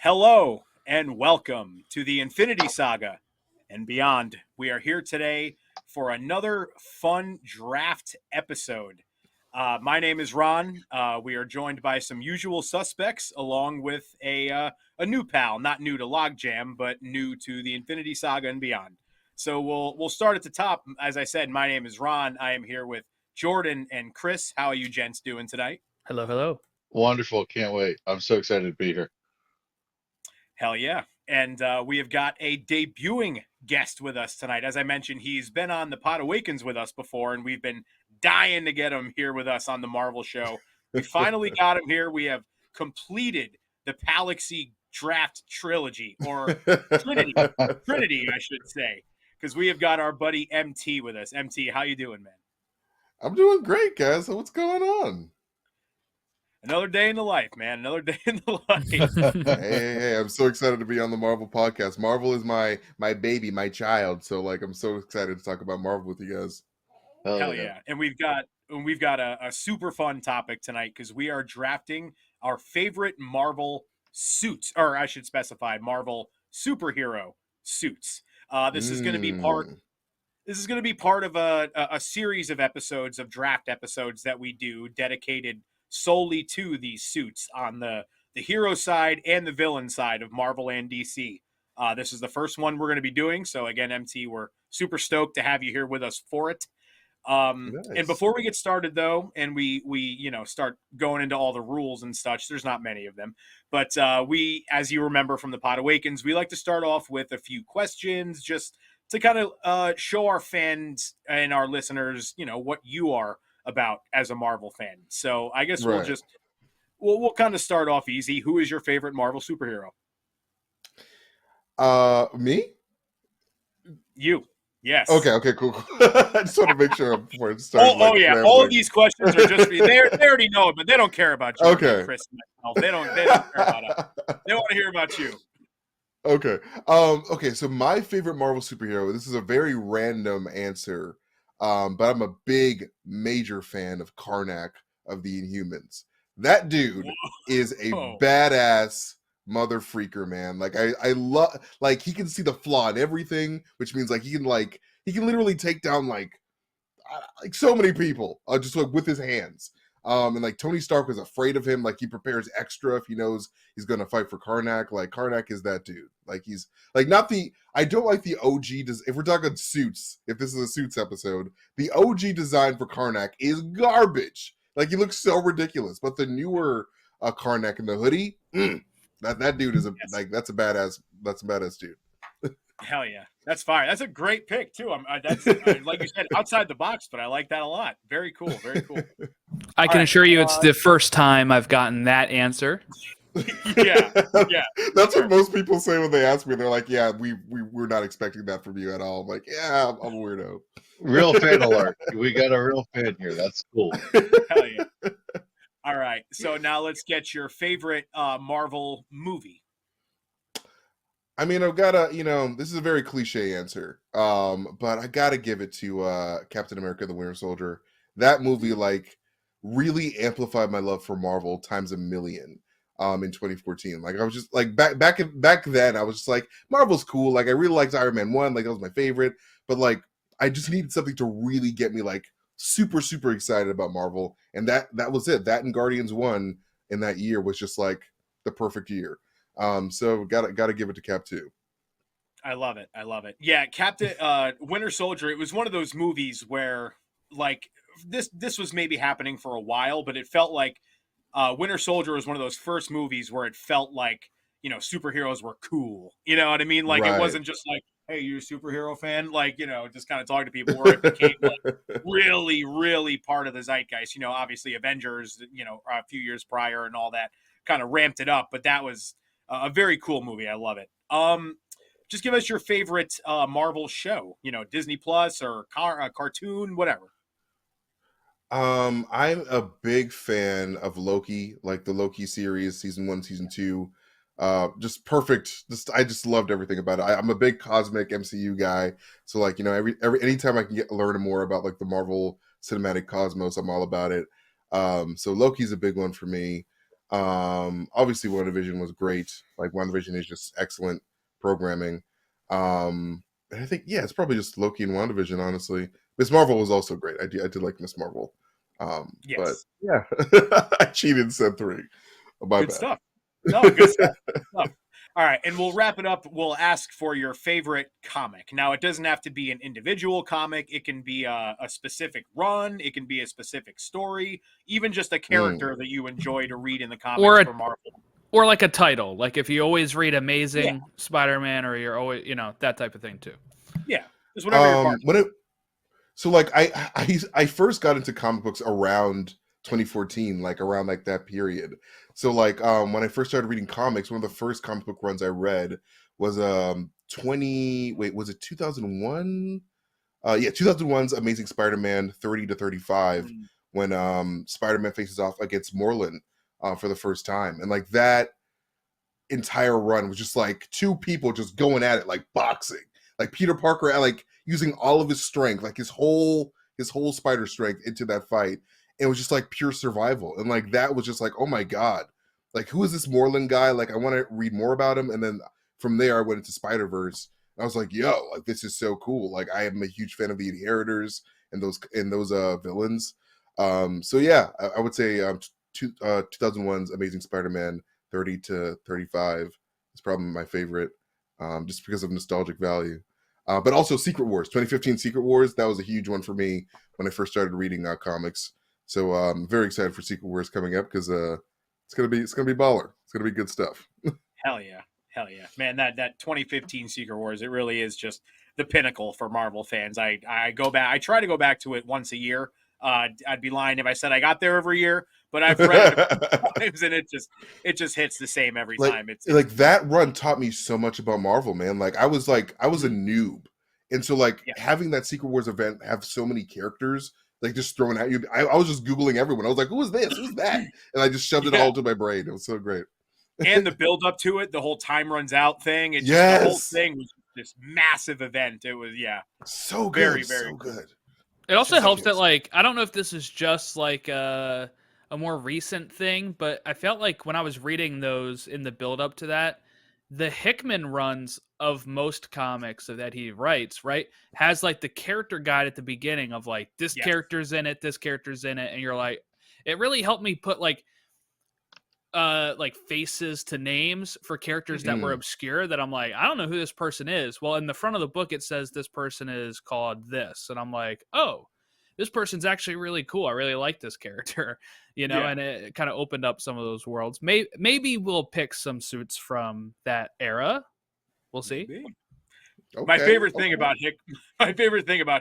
Hello and welcome to the Infinity Saga and beyond. We are here today for another fun draft episode. My name is Ron. We are joined by some usual suspects, along with a new pal, not new to Logjam, but new to the Infinity Saga and beyond. So we'll start at the top. As I said, my name is Ron. I am here with Jordan and Chris. How are you gents doing tonight? Hello, hello. Wonderful. Can't wait. I'm so excited to be here. Hell yeah. And we have got a debuting guest with us tonight. As I mentioned, he's been on the Pod Awakens with us before, and we've been dying to get him here with us on the Marvel show. We finally got him here. We have completed the Palaxy draft trilogy, or Trinity, I should say, because we have got our buddy MT with us. MT, how you doing, man? I'm doing great, guys. So what's going on? Another day in the life, man. Another day in the life. Hey, I'm so excited to be on the Marvel podcast. Marvel is my baby, my child. So I'm so excited to talk about Marvel with you guys. Hell yeah. And we've got a super fun topic tonight because we are drafting our favorite Marvel suits, or I should specify Marvel superhero suits. This is going to be part of a series of episodes, of draft episodes that we do dedicated solely to these suits on the hero side and the villain side of Marvel and DC. This is the first one we're going to be doing. So again, MT, we're super stoked to have you here with us for it. Nice. And before we get started though, and we start going into all the rules and such, there's not many of them, but we, as you remember from the Pod Awakens, we like to start off with a few questions just to kind of show our fans and our listeners, what you are about as a Marvel fan. So I guess Right. we'll kind of start off easy. Who is your favorite Marvel superhero? Me? You. Yes. Okay, cool. I just want to make sure before I start. Yeah. All of these questions are just for you. They already know it, but they don't care about you. Okay. Chris and myself. They don't care about us. They want to hear about you. Okay. Okay, so my favorite Marvel superhero, this is a very random answer. But I'm a big major fan of Karnak of the Inhumans. That dude is a badass mother freaker, man. I love, he can see the flaw in everything, which means he can literally take down so many people just with his hands. And Tony Stark was afraid of him. He prepares extra if he knows he's gonna fight for Karnak. Karnak is that dude. He's not the. I don't like the OG. If we're talking suits, if this is a suits episode, the OG design for Karnak is garbage. He looks so ridiculous. But the newer Karnak in the hoodie, that dude is that's a badass dude. Hell yeah, that's fire. That's a great pick too. That's like you said, outside the box, but I like that a lot. Very cool. Very cool. I can assure you it's the first time I've gotten that answer. yeah. That's what most people say when they ask me. They're like, "Yeah, we're not expecting that from you at all." I'm like, "Yeah, I'm a weirdo." Real fan alert. We got a real fan here. That's cool. Hell yeah. All right. So now let's get your favorite Marvel movie. I mean, I've got to, this is a very cliche answer, but I got to give it to Captain America: The Winter Soldier. That movie, really amplified my love for Marvel times a million. In 2014, I was just back then, I was just Marvel's cool. I really liked Iron Man 1, that was my favorite. But I just needed something to really get me super, super excited about Marvel, and that was it. That and Guardians 1 in that year was just the perfect year. So gotta give it to Cap 2. I love it. Yeah, Captain Winter Soldier, it was one of those movies where this was maybe happening for a while, but it felt like Winter Soldier was one of those first movies where it felt like, superheroes were cool. You know what I mean? Right. It wasn't just hey, you're a superhero fan? Just kind of talking to people, where it became really, really part of the zeitgeist. Obviously Avengers, a few years prior and all that kind of ramped it up, but that was a very cool movie. I love it. Just give us your favorite Marvel show, Disney Plus or cartoon, whatever. I'm a big fan of Loki, the Loki series, season 1, season 2. Just perfect. I just loved everything about it. I'm a big cosmic MCU guy, so anytime I can learn more about the Marvel Cinematic Cosmos, I'm all about it. So Loki's a big one for me. Obviously, WandaVision was great. Like WandaVision is just excellent programming. And I think it's probably just Loki and WandaVision. Honestly, Miss Marvel was also great. I did like Miss Marvel. But Yes. yeah, I cheated and said 3. My Good bad. stuff. No, good stuff. Good stuff. All right, and we'll wrap it up. We'll ask for your favorite comic. Now, it doesn't have to be an individual comic. It can be a specific run. It can be a specific story. Even just a character that you enjoy to read in the comics for Marvel. Or like a title. Like if you always read Amazing Yeah. Spider-Man, or you're always, that type of thing too. Yeah, just whatever you're So like I first got into comic books around 2014, like around like that period. So like when I first started reading comics, one of the first comic book runs I read was 2001? 2001's Amazing Spider-Man 30 to 35 when Spider-Man faces off against Morlun for the first time. And like that entire run was just like two people just going at it like boxing. Like Peter Parker like using all of his strength, like his whole spider strength into that fight. And it was just like pure survival. And like that was just like, oh my God. Like who is this Morlun guy? Like I want to read more about him. And then from there I went into Spider-Verse. I was like, yo, like this is so cool. Like I am a huge fan of the Inheritors and those villains. So yeah, I would say 2001's Amazing Spider-Man 30 to 35 is probably my favorite, just because of nostalgic value. But also Secret Wars, 2015 Secret Wars, that was a huge one for me when I first started reading comics. So I'm very excited for Secret Wars coming up because it's gonna be baller. It's gonna be good stuff. Hell yeah, man! That 2015 Secret Wars, it really is just the pinnacle for Marvel fans. I go back. I try to go back to it once a year. I'd be lying if I said I got there every year, but I've read it a few times, and it just hits the same every time. It's like that run taught me so much about Marvel, man. Like I was a noob, and so like having that Secret Wars event have so many characters like just thrown at you. I was just Googling everyone. I was like, who is this? Who's that? And I just shoved it all into my brain. It was so great. And the build up to it, the whole time runs out thing. It just the whole thing was this massive event. It was so good, very so good. It also helps that like I don't know if this is just like a more recent thing, but I felt like when I was reading those in the build up to that, the Hickman runs of most comics that he writes, right, has like the character guide at the beginning of like this character's in it, this character's in it, and you're like, it really helped me put like faces to names for characters that were obscure that I'm like, I don't know who this person is. Well, in the front of the book, it says this person is called this. And I'm like, oh, this person's actually really cool. I really like this character, and it kind of opened up some of those worlds. Maybe we'll pick some suits from that era. We'll see. Maybe. Okay, my favorite thing about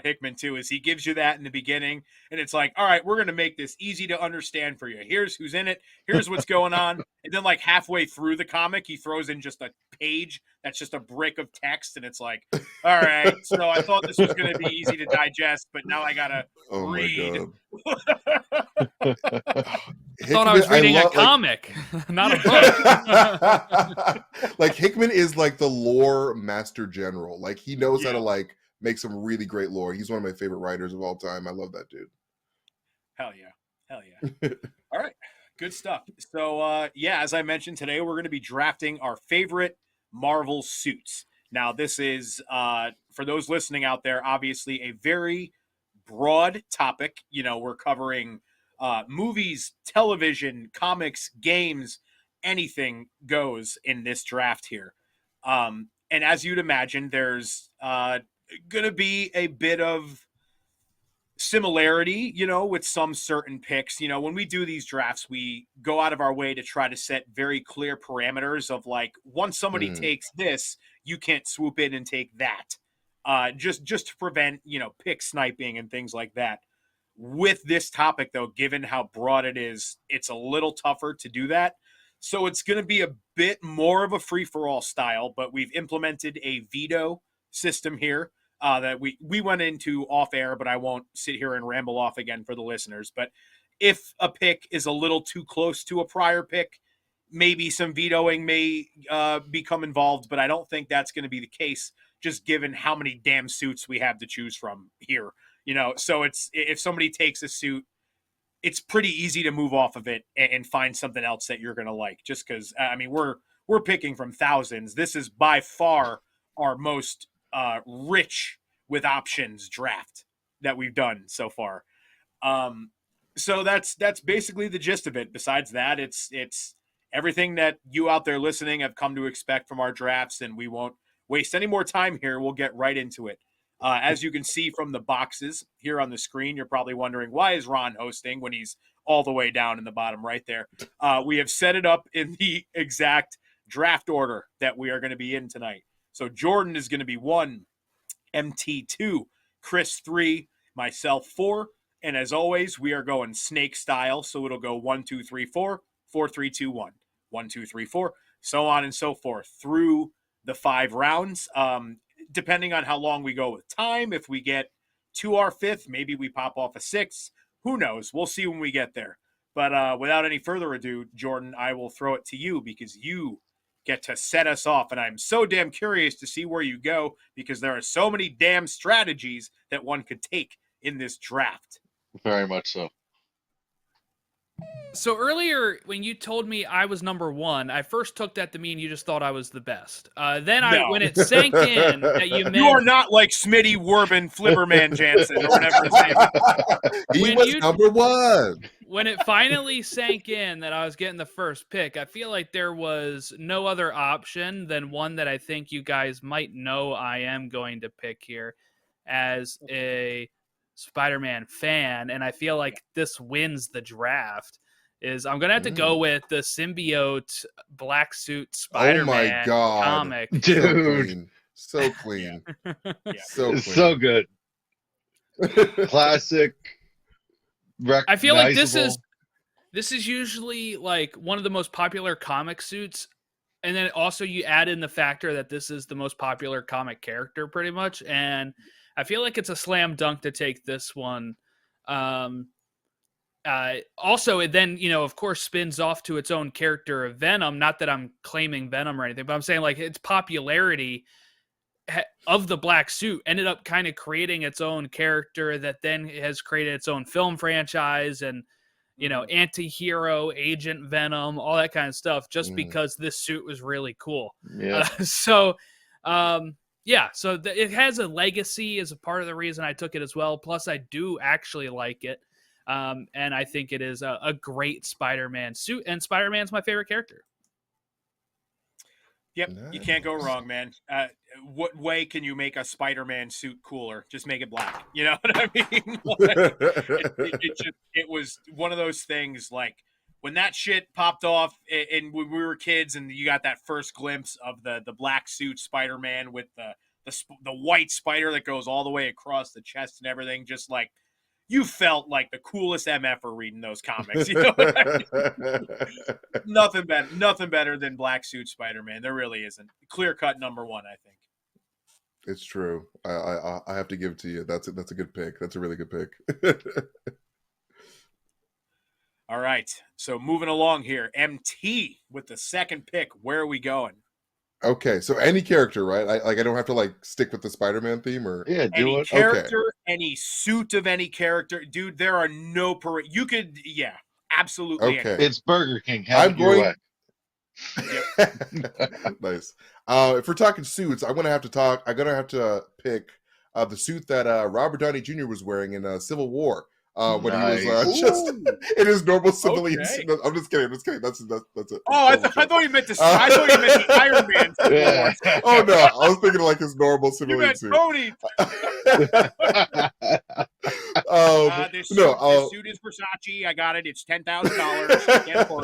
Hickman too is he gives you that in the beginning, and it's like, all right, we're going to make this easy to understand for you. Here's who's in it. Here's what's going on. And then like halfway through the comic, he throws in just a page that's just a brick of text, and it's like, all right, so I thought this was going to be easy to digest, but now I gotta read. I thought I was reading a comic, not a book. Like Hickman is like the lore master general. Like he knows how to like make some really great lore. He's one of my favorite writers of all time. I love that dude. Hell yeah. All right, good stuff. So as I mentioned, today we're going to be drafting our favorite Marvel suits. Now this is for those listening out there, obviously a very broad topic. We're covering movies, television, comics, games, anything goes in this draft here. And as you'd imagine, there's going to be a bit of similarity, with some certain picks. When we do these drafts, we go out of our way to try to set very clear parameters of like, once somebody takes this, you can't swoop in and take that. Just to prevent, pick sniping and things like that. With this topic, though, given how broad it is, it's a little tougher to do that. So it's going to be a bit more of a free-for-all style, but we've implemented a veto system here that we went into off-air, but I won't sit here and ramble off again for the listeners. But if a pick is a little too close to a prior pick, maybe some vetoing may become involved, but I don't think that's going to be the case, just given how many damn suits we have to choose from here. So it's if somebody takes a suit, it's pretty easy to move off of it and find something else that you're going to like. Just because I mean we're picking from thousands. This is by far our most rich with options draft that we've done so far. So that's basically the gist of it. Besides that, it's everything that you out there listening have come to expect from our drafts, and we won't waste any more time here. We'll get right into it. As you can see from the boxes here on the screen, you're probably wondering, why is Ron hosting when he's all the way down in the bottom right there? We have set it up in the exact draft order that we are going to be in tonight. So Jordan is going to be 1, MT 2, Chris 3, myself 4. And as always, we are going snake style. So it'll go 1, 2, 3, 4, 4, 3, 2, 1, 1, 2, 3, 4, so on and so forth through the 5 rounds. Depending on how long we go with time, if we get to our 5th, maybe we pop off a 6th. Who knows? We'll see when we get there. But without any further ado, Jordan, I will throw it to you because you get to set us off. And I'm so damn curious to see where you go because there are so many damn strategies that one could take in this draft. Very much so. So earlier, when you told me I was number 1, I first took that to mean you just thought I was the best. Then when it sank in that you meant... You are not like Smitty Werben Flipperman Jansen or whatever his name is. He was number 1. When it finally sank in that I was getting the first pick, I feel like there was no other option than one that I think you guys might know I am going to pick here as a Spider-Man fan, and I feel like this wins the draft. I'm gonna have to go with the symbiote black suit Spider-Man oh my God. comic. Dude, so clean. Yeah. So clean. So good. Classic. I feel like this is usually like one of the most popular comic suits, and then also you add in the factor that this is the most popular comic character pretty much, and I feel like it's a slam dunk to take this one. Also, it then, of course, spins off to its own character of Venom. Not that I'm claiming Venom or anything, but I'm saying like its popularity of the black suit ended up kind of creating its own character that then has created its own film franchise and, anti-hero, Agent Venom, all that kind of stuff, just because this suit was really cool. Yeah. It has a legacy as a part of the reason I took it as well. Plus, I do actually like it. And I think it is a great Spider-Man suit, and Spider-Man's my favorite character. Yep, nice. You can't go wrong, man. What way can you make a Spider-Man suit cooler? Just make it black. You know what I mean? It was one of those things, like, when that shit popped off and when we were kids and you got that first glimpse of the black suit Spider-Man with the white spider that goes all the way across the chest and everything, just like, you felt like the coolest MFer reading those comics. You know what I mean? Nothing better than black suit Spider-Man. There really isn't. Clear cut number 1, I think. It's true. I have to give it to you. That's a good pick. That's a really good pick. All right. So moving along here, MT with the second pick. Where are we going? Okay, so any character, right? I don't have to stick with the Spider-Man theme, or any character, any suit of any character, dude. There are no you could, absolutely. Okay, it's Burger King. I'm going. Nice. If we're talking suits, I'm gonna have to pick the suit that Robert Downey Jr. was wearing in Civil War. When he was just in his normal civilian suit. No, I'm just kidding. That's it. Oh, I thought you meant the Iron Man. Yeah. Oh no, I was thinking like his normal civilian suit. Tony. This suit is Versace. I got it. It's $10,000. Can't afford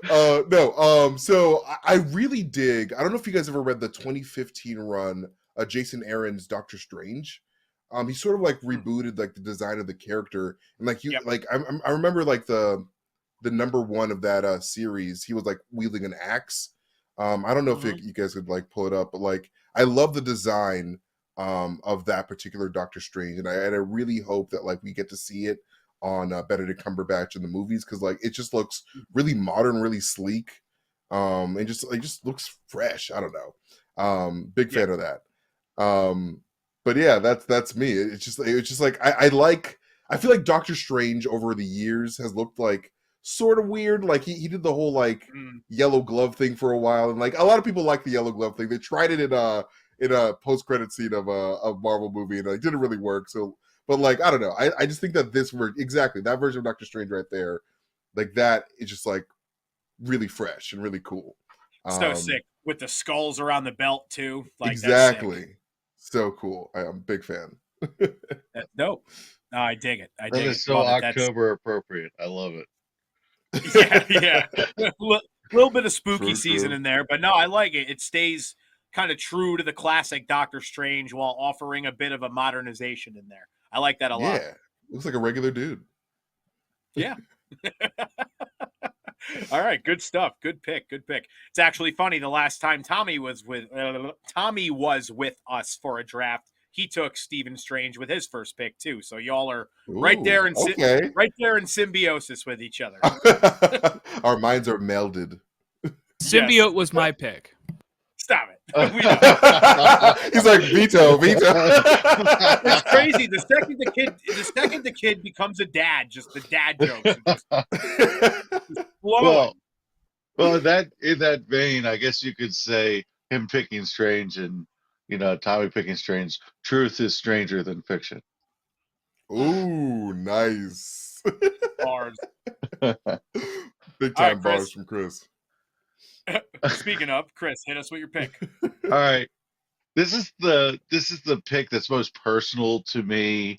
it. So I really dig. I don't know if you guys ever read the 2015 run, Jason Aaron's Doctor Strange. He sort of rebooted like the design of the character, and I remember like the number 1 of that series. He was like wielding an axe. I don't know if you guys could pull it up, but I love the design of that particular Doctor Strange, and I really hope that we get to see it on Benedict Cumberbatch in the movies, because it just looks really modern, really sleek, and just looks fresh. I don't know. Big fan of that. But yeah, that's me. It's just like I like I feel like Doctor Strange over the years has looked like sort of weird. Like he did the whole like Mm. yellow glove thing for a while, and like a lot of people like the yellow glove thing. They tried it in a post credit scene of a Marvel movie, and it didn't really work. So, but like I don't know, I just think that this exactly that version of Doctor Strange right there, like that is just like really fresh and really cool. So sick with the skulls around the belt too. Like that's sick. Exactly, so cool. I'm a big fan. That's dope. No, I dig it. I That dig is it. so Love it. That's October appropriate. I love it. yeah. Little bit of spooky True, season true. in there, but no, I like it. It stays kind of true to the classic Doctor Strange while offering a bit of a modernization in there. I like that a lot. Yeah, looks like a regular dude. Yeah. All right, good stuff. Good pick. Good pick. It's actually funny. The last time Tommy was with us for a draft, he took Stephen Strange with his first pick too. So y'all are right there in okay. right there in symbiosis with each other. Our minds are melded. Symbiote Yes. was my pick. Stop it. We know. He's like veto. It's crazy. The second the kid becomes a dad, just the dad jokes are just flowing. Well, that in that vein, I guess you could say him picking Strange and Tommy picking Strange. Truth is stranger than fiction. Ooh, nice. Bars. Big All time right, bars Chris. from Chris. Speaking of, Chris, hit us with your pick. All right, this is the pick that's most personal to me.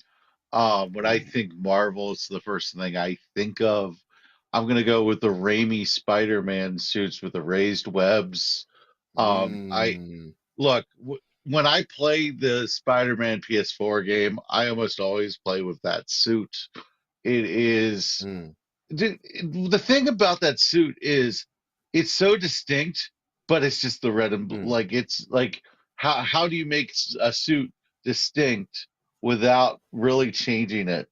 When I think Marvel, it's the first thing I think of. I'm gonna go with the Raimi Spider-Man suits with the raised webs. I Mm, look when I play the Spider-Man PS4 game, I almost always play with that suit. It is mm, the thing about that suit is it's so distinct, but it's just the red and mm. like it's like how do you make a suit distinct without really changing it?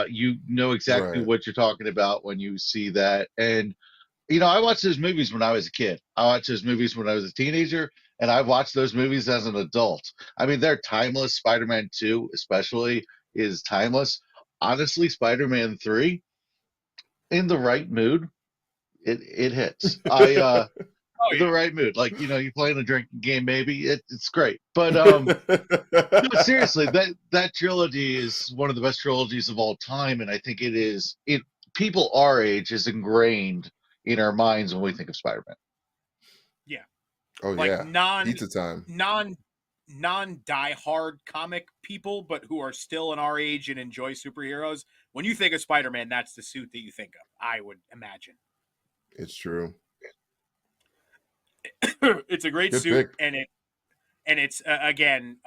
You know exactly Right. what you're talking about when you see that, and I watched those movies when I was a kid. I watched those movies when I was a teenager, and I watched those movies as an adult. I mean, they're timeless. Spider-Man 2, especially, is timeless. Honestly, Spider-Man 3, in the right mood, it hits. Oh The yeah. right mood. Like, you're playing a drinking game, maybe it's great. But no, seriously, that trilogy is one of the best trilogies of all time, and I think it people our age is ingrained in our minds when we think of Spider-Man. Yeah. Oh Like yeah. Pizza time. non diehard comic people, but who are still in our age and enjoy superheroes. When you think of Spider-Man, that's the suit that you think of, I would imagine. It's true. It's a great Good suit, pick. and it's again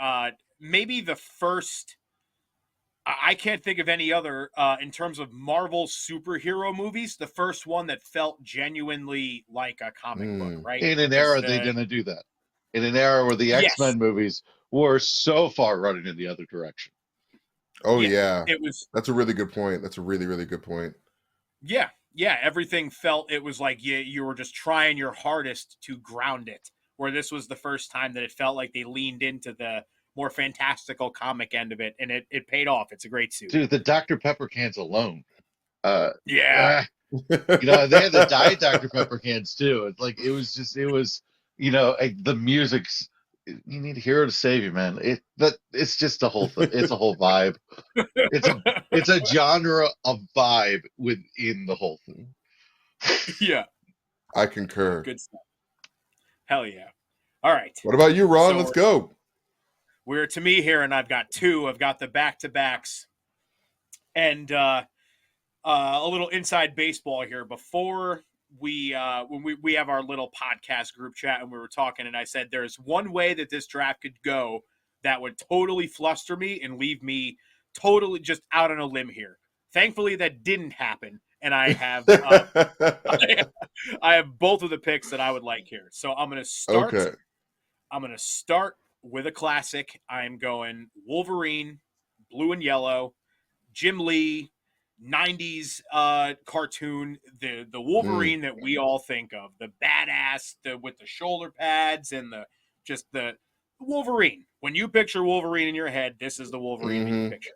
maybe the first. I can't think of any other in terms of Marvel superhero movies. The first one that felt genuinely like a comic book, Mm. right? In an Because era they didn't do that. In an era where the yes, X-Men movies were so far running in the other direction. Oh yeah, yeah. it was. That's a really good point. That's a really, really good point. Yeah, yeah. Everything felt it was like you were just trying your hardest to ground it. Where this was the first time that it felt like they leaned into the more fantastical comic end of it, and it paid off. It's a great suit. Dude, the Dr. Pepper cans alone. Uh, Yeah, they had the Diet Dr. Pepper cans too. It's like the music's. You need a hero to save you, man. It's just a whole thing. It's a whole vibe. It's a genre of vibe within the whole thing. yeah. I concur. Good stuff. Hell yeah. All right. What about you, Ron? So Let's go. we're to me here, and I've got two. I've got the back-to-backs, and a little inside baseball here. Before when we have our little podcast group chat, and we were talking, and I said there's one way that this draft could go that would totally fluster me and leave me totally just out on a limb here. Thankfully, that didn't happen, and I have I have both of the picks that I would like here. So I'm going to start. Okay. I'm going to start with a classic. I'm going Wolverine, blue and yellow, Jim Lee, 90s cartoon, the Wolverine that we all think of, the badass, with the shoulder pads and the Wolverine. When you picture Wolverine in your head, this is the Wolverine that you picture.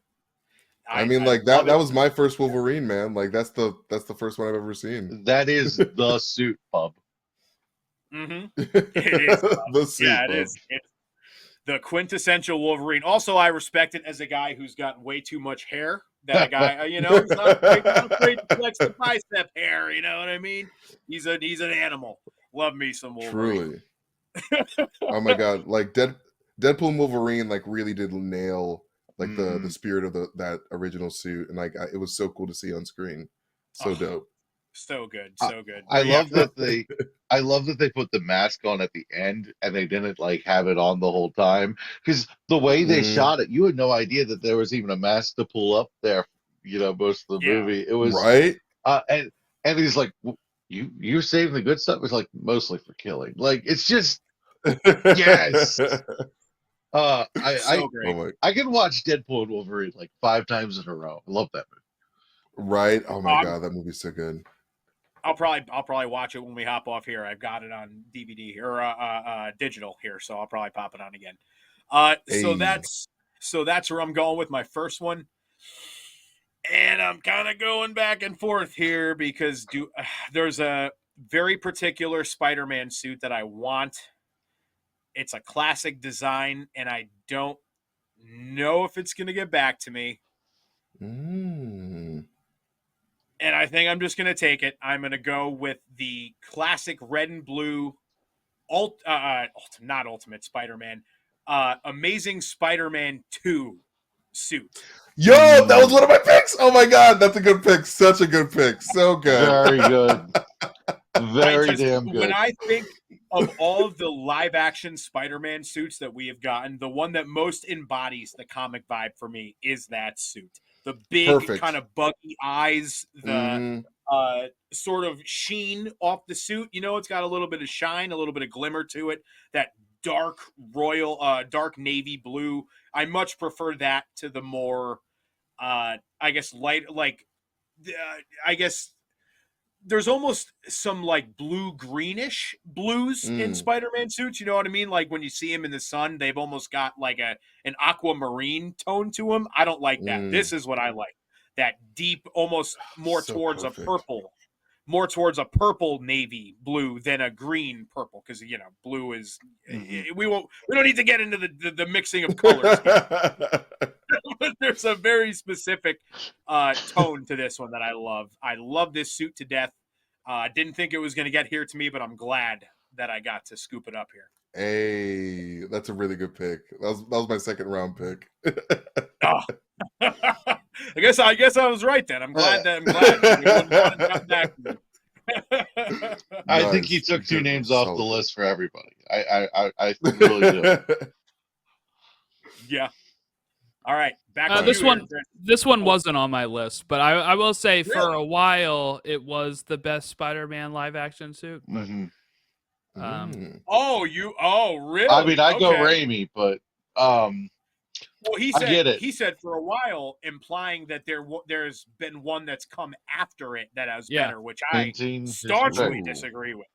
I mean, I like love that it. was my first Wolverine, man. Like that's the first one I've ever seen. That is the suit, bub. Mm-hmm. It is. The suit, Yeah, it bub. is. It's the quintessential Wolverine. Also, I respect it as a guy who's got way too much hair. That a guy, you know, he's not afraid to flex the bicep hair. You know what I mean? He's an animal. Love me some Wolverine. Truly. Oh my god! Like Deadpool and Wolverine like really did nail like the Mhm. spirit of that original suit, and like it was so cool to see on screen. So Oh, dope. so good, I, so good. I But yeah, love that I love that they put the mask on at the end and they didn't like have it on the whole time because the way they Mm, shot it, you had no idea that there was even a mask to pull up there. You know, most of the yeah. movie it was, right? and he's like, You're saving the good stuff." It was like mostly for killing. Like it's just yes. So Oh great. my, I can watch Deadpool and Wolverine like 5 times in a row. I love that right? Oh my Um, god, that movie's so good. I'll probably watch it when we hop off here. I've got it on DVD or digital here, so I'll probably pop it on again. So Hey. that's where I'm going with my first one, and I'm kind of going back and forth here because there's a very particular Spider-Man suit that I want. It's a classic design, and I don't know if it's going to get back to me. Mm. And I think I'm just going to take it. I'm going to go with the classic red and blue not Ultimate Spider-Man, Amazing Spider-Man 2 suit. Yo, that was one of my picks. Oh my god, that's a good pick. Such a good pick. So good. Very good. Very damn When good. I think of all of the live action Spider-Man suits that we have gotten, the one that most embodies the comic vibe for me is that suit. The big Perfect. kind of buggy eyes, the Mm, sort of sheen off the suit. You know, it's got a little bit of shine, a little bit of glimmer to it. That dark dark navy blue. I much prefer that to the more, I guess, light, like, I guess there's almost some like blue greenish blues in mm, Spider-Man suits. You know what I mean? Like when you see him in the sun, they've almost got like an aquamarine tone to them. I don't like that. mm. This is what I like. That deep, almost So perfect. more towards a purple navy blue than a green purple, because you know blue is Mhm. we don't need to get into the mixing of colors here. But there's a very specific tone to this one that I love. I love this suit to death. Didn't think it was going to get here to me, but I'm glad that I got to scoop it up here. Hey, that's a really good pick. That was my second round pick. Oh. I guess I was right then. I'm glad that you wouldn't want to come back to me. I think he Nice. took 2 names off the Solid pick. list for everybody. I really do. Yeah. All right, back to This you. one, Here, Chris. this one Oh. wasn't on my list, but I will say for Really? a while it was the best Spider-Man live action suit. But Mhm. Mm. Oh, really? I mean, I go Okay. Raimi, but um, Well, I get it. he said for a while, implying that there's been one that's come after it that has Yeah. better, which I Hinting his pick. staunchly Ooh. disagree with.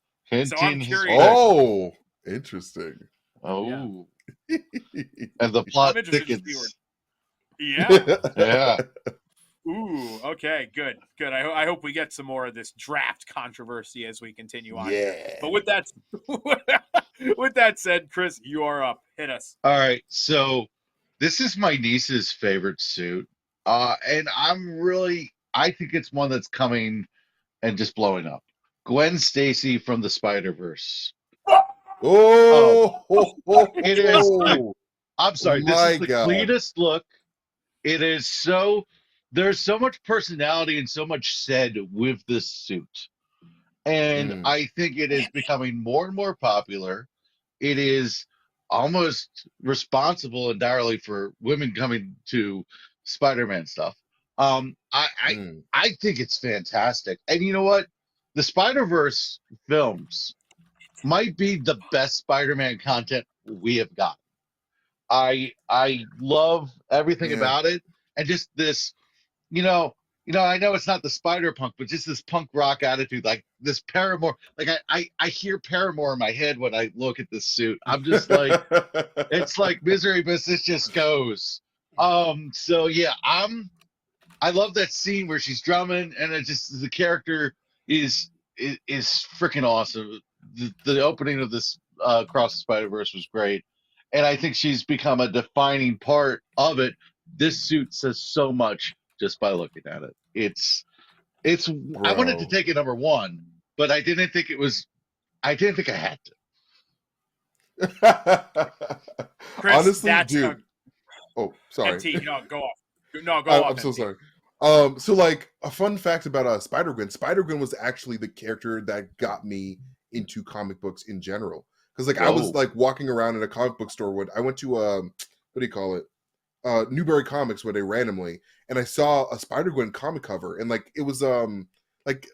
So I'm Hinting his curious. pick. Oh, interesting. Oh, and the plot I'm interested to see where. thickens. Yeah. Yeah. Ooh. Okay. Good. Good. I hope we get some more of this draft controversy as we continue on here. Yeah. But with that said, Chris, you are up. Hit us. All right. So this is my niece's favorite suit. And I think it's one that's coming and just blowing up. Gwen Stacy from the Spider-Verse. Oh, ho, ho, It is ho. I'm sorry, this is My the God. cleanest look. It is there's so much personality and so much said with this suit. And Mm, I think it is becoming more and more popular. It is almost responsible entirely for women coming to Spider-Man stuff. mm. I think it's fantastic. And you know what? The Spider-Verse films might be the best Spider-Man content we have got. I love everything Yeah. about it, and just this, you know, I know it's not the spider punk, but just this punk rock attitude, like this Paramore. Like I hear Paramore in my head when I look at this suit. I'm just like, it's like misery, but this just goes. So yeah, I love that scene where she's drumming, and it just the character is freaking awesome. The opening of this Across the Spider Verse was great, and I think she's become a defining part of it. This suit says so much just by looking at it. It's. I wanted to Bro. take it number one, but I didn't think it was. I didn't think I had to. Chris, Honestly, that's dude. Oh, sorry. MT. No, go off. No, go off. I'm so MT. sorry. So like a fun fact about Spider-Gwen. Spider-Gwen was actually the character that got me into comic books in general. Because like I was Oh. like walking around in a comic book store when I went to what do you call it? Newberry Comics one day randomly, and I saw a Spider-Gwen comic cover, and like it was like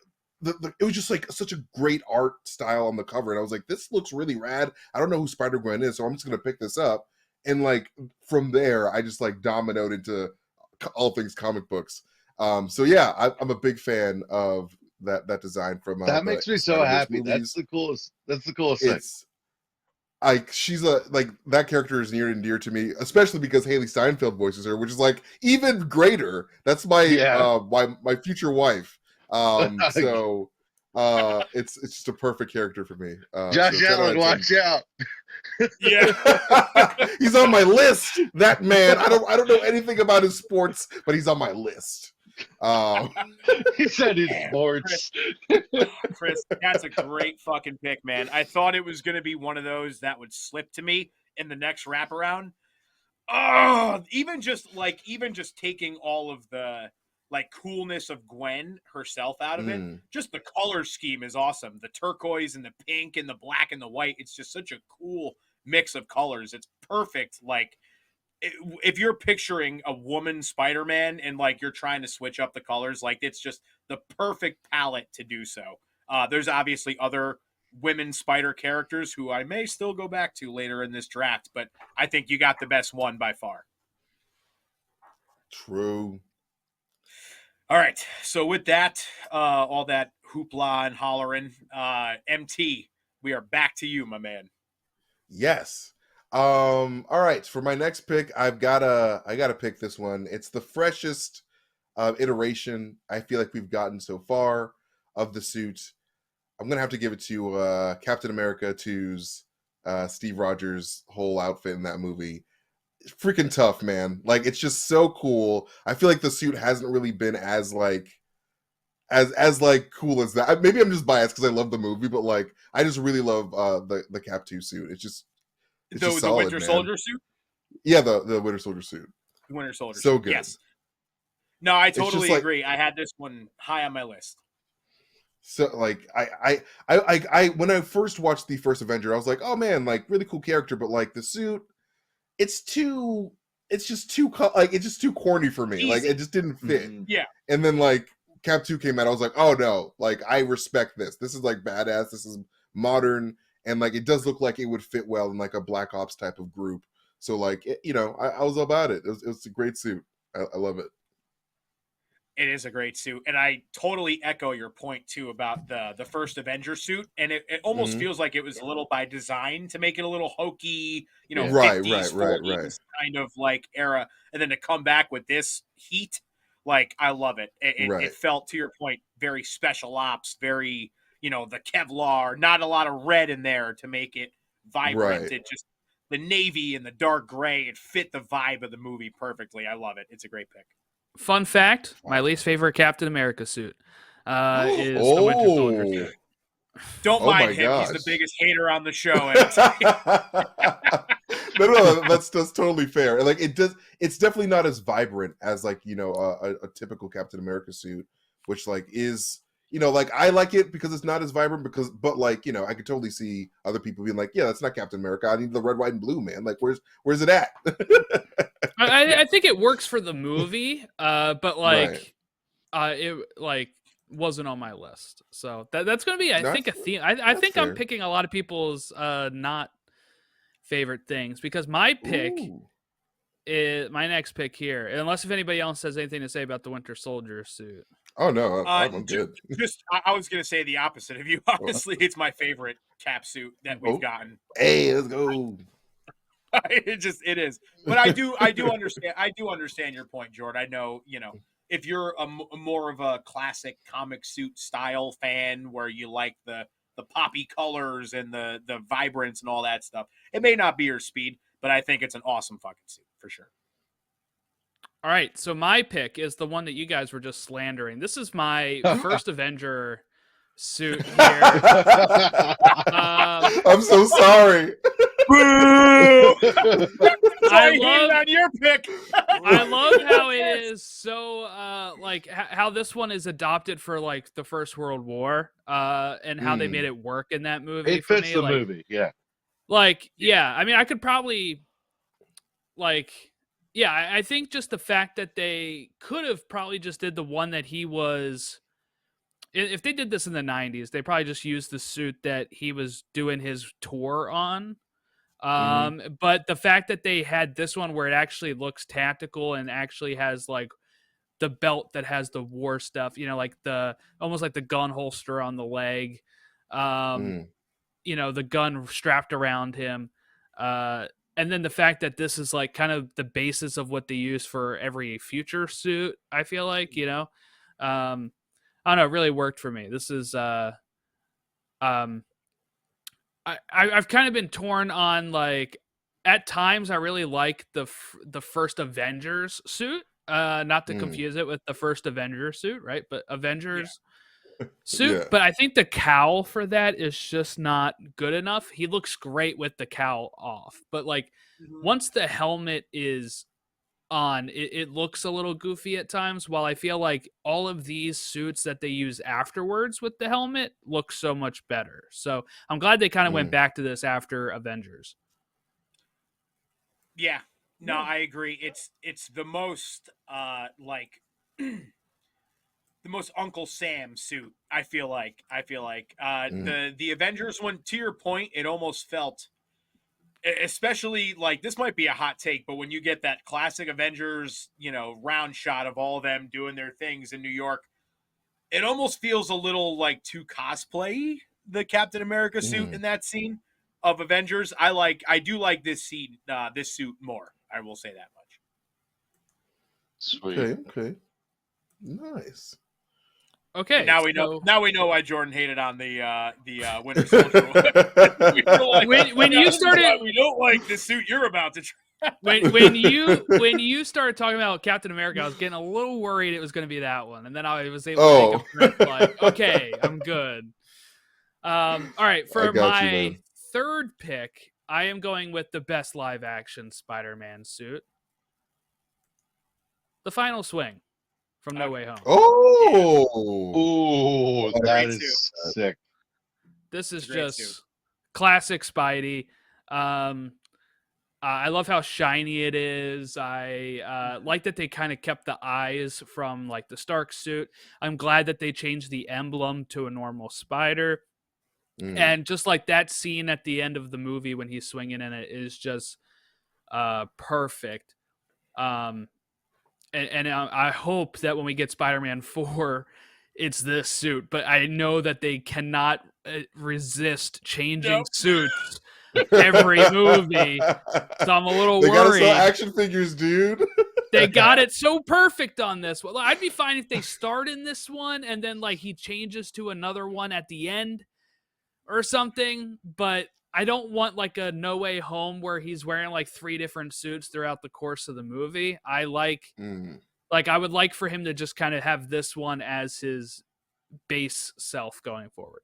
it was just like such a great art style on the cover, and I was like, this looks really rad. I don't know who Spider-Gwen is, so I'm just gonna pick this up. And like from there, I just like dominoed into all things comic books. So yeah, I'm a big fan of that design from That the makes me so Spider-Verse happy. movies. That's the coolest thing. It's like she's a like that character is near and dear to me, especially because Haley Steinfeld voices her, which is like even greater. That's my Yeah. my future wife. So it's just a perfect character for me. Josh so 10 out Allen, of 10. watch out. Yeah. He's on my list. That man. I don't know anything about his sports, but he's on my list. He said his Damn, sports. Chris, that's a great fucking pick, man. I thought it was going to be one of those that would slip to me in the next wraparound. Oh, even just taking all of the like coolness of Gwen herself out of it. Just the color scheme is awesome. The turquoise and the pink and the black and the white. It's just such a cool mix of colors. It's perfect. Like if you're picturing a woman Spider-Man and like you're trying to switch up the colors, like it's just the perfect palette to do so. There's obviously other women spider characters who I may still go back to later in this draft, but I think you got the best one by far. True. All right. So with that, all that hoopla and hollering, MT, we are back to you, my man. Yes. All right. For my next pick, I gotta pick this one. It's the freshest iteration I feel like we've gotten so far of the suit. I'm gonna have to give it to Captain America 2's Steve Rogers' whole outfit in that movie. It's freaking tough, man. Like it's just so cool. I feel like the suit hasn't really been as like as like cool as that. Maybe I'm just biased because I love the movie, but like I just really love the Cap 2 suit. It's just The solid, Winter man. Soldier suit? Yeah, the Winter Soldier suit. Winter Soldier So suit. good. Yes. No, I It's just totally like- agree. I had this one high on my list. So like I when I first watched the first Avenger, I was like, oh man, like really cool character, but like the suit, it's just too corny for me. Like Easy. it just didn't fit. Mhm. Yeah. And then like Cap 2 came out, I was like, oh no, like I respect this. This is like badass. This is modern, and like it does look like it would fit well in like a Black Ops type of group. So like I was about it. It was a great suit. I love it. It is a great suit, and I totally echo your point too about the first Avenger suit. And it almost Mhm. feels like it was a little by design to make it a little hokey, Yeah. Right, 50s, right, 40s kind of like era, and then to come back with this heat, like I love it. Right. It felt, to your point, very special ops, very the Kevlar, not a lot of red in there to make it vibrant. Right. It just the navy and the dark gray. It fit the vibe of the movie perfectly. I love it. It's a great pick. Fun fact: my least favorite Captain America suit is the Winter Soldier suit. Don't Oh my mind him. He's the gosh. biggest hater on the show. no, that's totally fair. And like it's definitely not as vibrant as like a typical Captain America suit, which like is like I like it because it's not as vibrant but like I could totally see other people being like, yeah, that's not Captain America. I need the red, white, and blue, man. Like where's it at? I think it works for the movie, but like Right. it like wasn't on my list. So that's gonna be I think a That's- theme. I that's think fair. I'm picking a lot of people's not favorite things because my pick Ooh. is my next pick here. Unless if anybody else has anything to say about the Winter Soldier suit. Oh no, I'm good. I was gonna say the opposite of you. Honestly, it's my favorite cap suit that we've gotten. Hey, let's go. It is, but I do understand. I do understand your point, Jordan. I know if you're a more of a classic comic suit style fan where you like the poppy colors and the vibrance and all that stuff, it may not be your speed, but I think it's an awesome fucking suit for sure. All right, so my pick is the one that you guys were just slandering. This is my first Avenger suit here. I'm so sorry. I love on your pick. I love how it is so like how this one is adopted for like the First World War, and how they made it work in that movie. It fits the movie, yeah. Like, yeah, I mean, I could probably like. Yeah, I think just the fact that they could have probably just did the one that he was. If they did this in the 90s, they probably just used the suit that he was doing his tour on. But the fact that they had this one where it actually looks tactical and actually has like the belt that has the war stuff, you know, like the almost like the gun holster on the leg, you know, the gun strapped around him. And then the fact that this is like kind of the basis of what they use for every future suit, I feel like, you know, I don't know, it really worked for me. This is, I've kind of been torn on like, at times I really like the first Avengers suit, not to confuse it with the first Avengers suit, right? But Avengers suit, Yeah. but I think the cowl for that is just not good enough. He looks great with the cowl off, but like once the helmet is on, it looks a little goofy at times, while I feel like all of these suits that they use afterwards with the helmet look so much better. So I'm glad they kind of went back to this after Avengers. Yeah, no, I agree. It's the most like the most Uncle Sam suit. I feel like the Avengers one. To your point, it almost felt, especially like this might be a hot take, but when you get that classic Avengers, you know, round shot of all of them doing their things in New York, it almost feels a little like too cosplay the Captain America suit in that scene of Avengers. I do like this scene, this suit more. I will say that much. Sweet. Okay. Nice. Okay. And now we know. Now we know why Jordan hated on the Winter Soldier. when you started, we don't like the suit you're about to try. when you started talking about Captain America, I was getting a little worried it was going to be that one, and then I was able to take a breath, like, okay, I'm good. All right, for my third pick, I am going with the best live action Spider-Man suit, The Final Swing from No Way Home. Oh, that is sick. This is just classic Spidey. I love how shiny it is. I like that they kind of kept the eyes from like the Stark suit. I'm glad that they changed the emblem to a normal spider. And just like that scene at the end of the movie when he's swinging in it is just perfect. And I hope that when we get Spider-Man 4, it's this suit. But I know that they cannot resist changing suits every movie, so I'm a little worried. They gotta sell action figures, dude. They got it so perfect on this. Well, I'd be fine if they start in this one and then like he changes to another one at the end or something. But I don't want like a No Way Home where he's wearing like 3 different suits throughout the course of the movie. I like I would like for him to just kind of have this one as his base self going forward.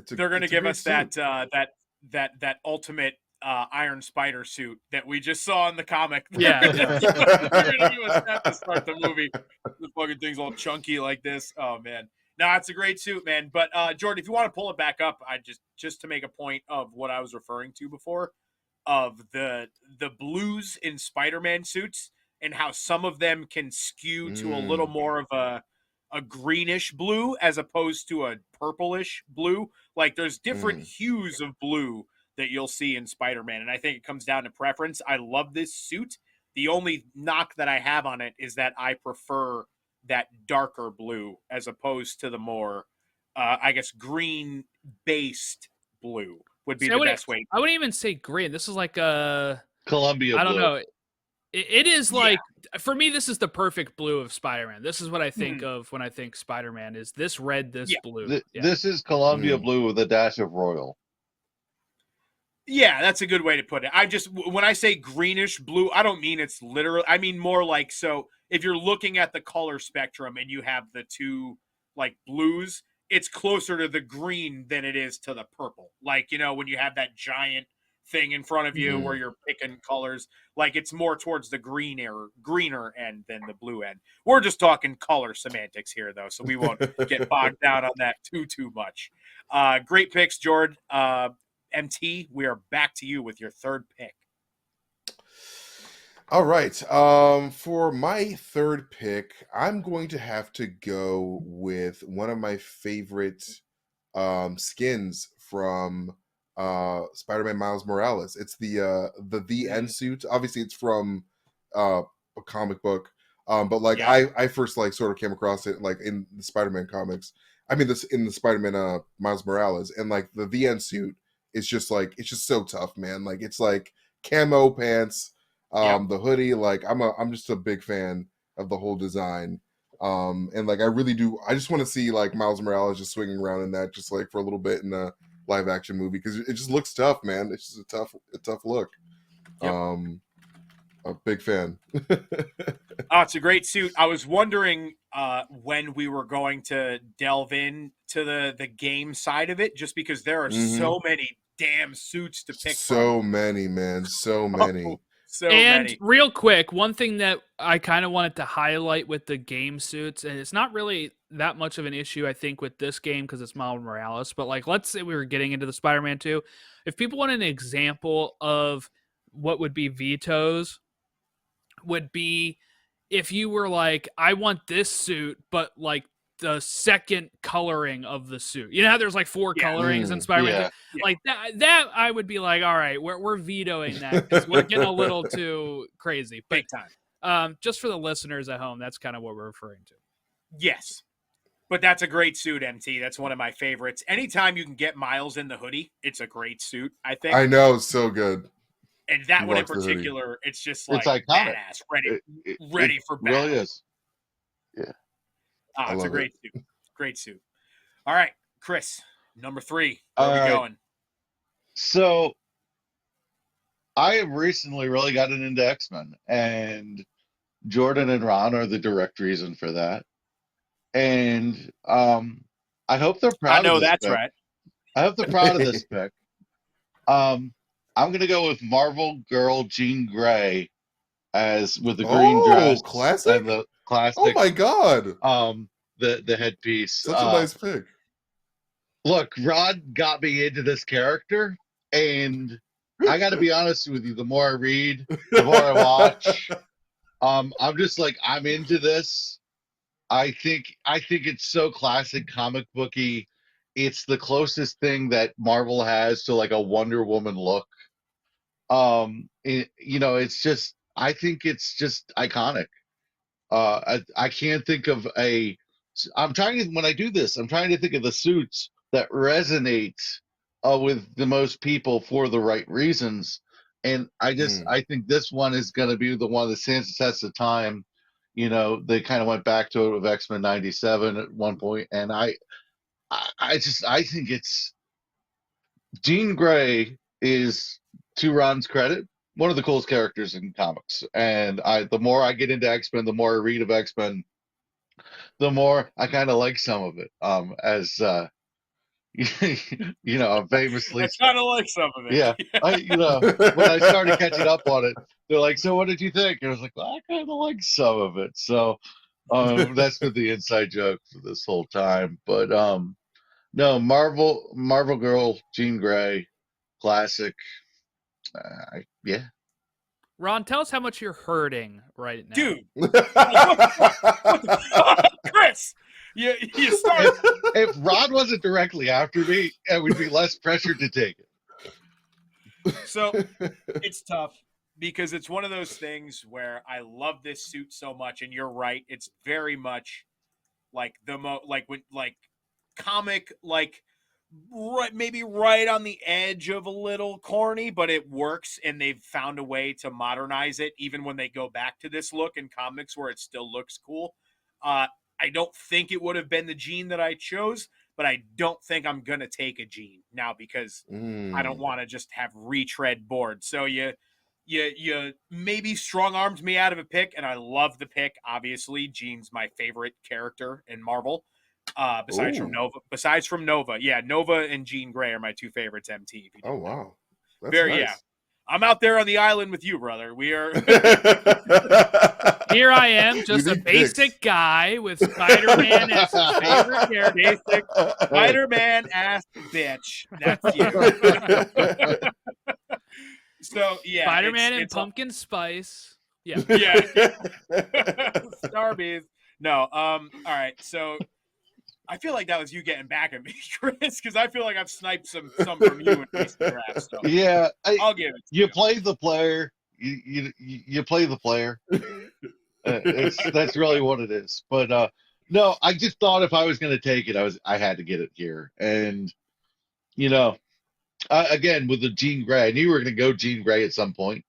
They're going to give us that ultimate Iron Spider suit that we just saw in the comic. Yeah. They're going to give us that to start the movie. The fucking thing's all chunky like this. Oh man, no, it's a great suit, man. But Jordan, if you want to pull it back up, I just to make a point of what I was referring to before, of the blues in Spider-Man suits and how some of them can skew to a little more of a greenish blue as opposed to a purplish blue. Like there's different hues of blue that you'll see in Spider-Man. And I think it comes down to preference. I love this suit. The only knock that I have on it is that I prefer that darker blue as opposed to the more, I guess, green based blue would be the best way. I wouldn't even say green. This is like a Columbia blue. I don't know. It is Yeah. like, for me, this is the perfect blue of Spider-Man. This is what I think Mhm. of when I think Spider-Man, is this red, this Yeah. blue. Yeah. This is Columbia Mm. blue with a dash of royal. Yeah, that's a good way to put it. I just, when I say greenish blue, I don't mean it's literal. I mean more like, so if you're looking at the color spectrum and you have the two like blues, it's closer to the green than it is to the purple. Like, when you have that giant thing in front of you where Mhm. you're picking colors, like it's more towards the greener end than the blue end. We're just talking color semantics here though, so we won't get bogged down on that too much. Great picks, Jordan. MT, we are back to you with your third pick. All right. For my third pick, I'm going to have to go with one of my favorite skins from Spider-Man Miles Morales. It's the end suit. Obviously, it's from a comic book. But like Yeah. I first like sort of came across it like in the Spider-Man comics. I mean this in the Spider-Man Miles Morales, and like the end suit is just like it's just so tough, man. Like it's like camo pants, Yep. the hoodie. Like I'm just a big fan of the whole design. And like I just want to see like Miles Morales just swinging around in that just like for a little bit in a live action movie, because it just looks tough, man. It's just a tough look. Yep. A big fan. Oh, it's a great suit. I was wondering when we were going to delve in to the game side of it, just because there are Mhm. so many damn suits to pick from. So many, man. So Oh, many. so And many. real quick, one thing that I kind of wanted to highlight with the game suits, and it's not really that much of an issue, I think, with this game because it's Miles Morales, but like, let's say we were getting into the Spider-Man 2. If people want an example of what would be vetoes, would be if you were like, I want this suit, but like the second coloring of the suit. You know how there's like four Yeah. colorings in Mm. Spider-Man 2? Yeah. Yeah. Like that I would be like, all right, we're vetoing that because we're getting a little too crazy. But Big time. just for the listeners at home, that's kind of what we're referring to. Yes. But that's a great suit, MT. That's one of my favorites. Anytime you can get Miles in the hoodie, it's a great suit, I think. I know, it's so good. And that He one in rocks the hoodie. particular, it's just It's like iconic. badass, ready, It ready for really battle. is. Yeah. I It's a love it. great suit. Great suit. All right, Chris, number 3. Where All are we right. going? So I have recently really gotten into X-Men, and Jordan and Ron are the direct reason for that. And I hope they're I proud of know this that's pick. right. I hope they're proud of this pick. I'm gonna go with Marvel Girl Jean Grey as with the green Oh, dress and classic? the Oh classic my god. the headpiece. Such a nice pick. Look, Rod got me into this character, and I got to be honest with you. The more I read, the more I watch, I'm just like I'm into this. I think it's so classic comic booky. It's the closest thing that Marvel has to like a Wonder Woman look. It's just I think it's just iconic. I can't think of a. I'm trying to when I do this, I'm trying to think of the suits that resonate with the most people for the right reasons, and Mm. I think this one is going to be the one that stands the test of time. They kind of went back to it with X-Men '97 at one point, and I think it's Jean Grey is, to Ron's credit, one of the coolest characters in comics, and the more I get into X-Men, the more I read of X-Men, the more I kind of like some of it. As I'm famously, I kind of like some of yeah, it. when I started catching up on it, they're like, "So what did you think?" And I was like, "Well, I kind of like some of it." So that's been the inside joke for this whole time. But no, Marvel Girl, Jean Grey, classic. Yeah. Ron, tell us how much you're hurting right now. Dude, like, what the fuck? Chris, you start. If Rod wasn't directly after me, I would be less pressured to take it. So it's tough because it's one of those things where I love this suit so much, and you're right. It's very much like like when like comic, like maybe right on the edge of a little corny, but it works, and they've found a way to modernize it even when they go back to this look in comics where it still looks cool. I don't think it would have been the Jean that I chose, but I don't think I'm gonna take a Jean now because I don't want to just have retread board. So you maybe strong armed me out of a pick, and I love the pick. Obviously, Jean's my favorite character in Marvel. Besides from Ooh. Nova. Besides from Nova. Yeah, Nova and Jean Grey are my two favorites, MT, if you Oh didn't know. wow. That's Very yeah. nice. I'm out there on the island with you, brother. We are Here I am, just We a need basic picks. guy with Spider-Man as his favorite character. basic Spider-Man ass bitch. That's you. So yeah, Spider-Man and it's pumpkin spice. Yeah. yeah. Starbies. No, all right. So I feel like that was you getting back at me, Chris, because I feel like I've sniped some from you in recent drafts. So Yeah, I'll give it to you you. play the player. You play the player. That's really what it is. But no, I just thought if I was going to take it, I had to get it here. And you know, again with the Jean Grey, I knew we were going to go Jean Grey at some point.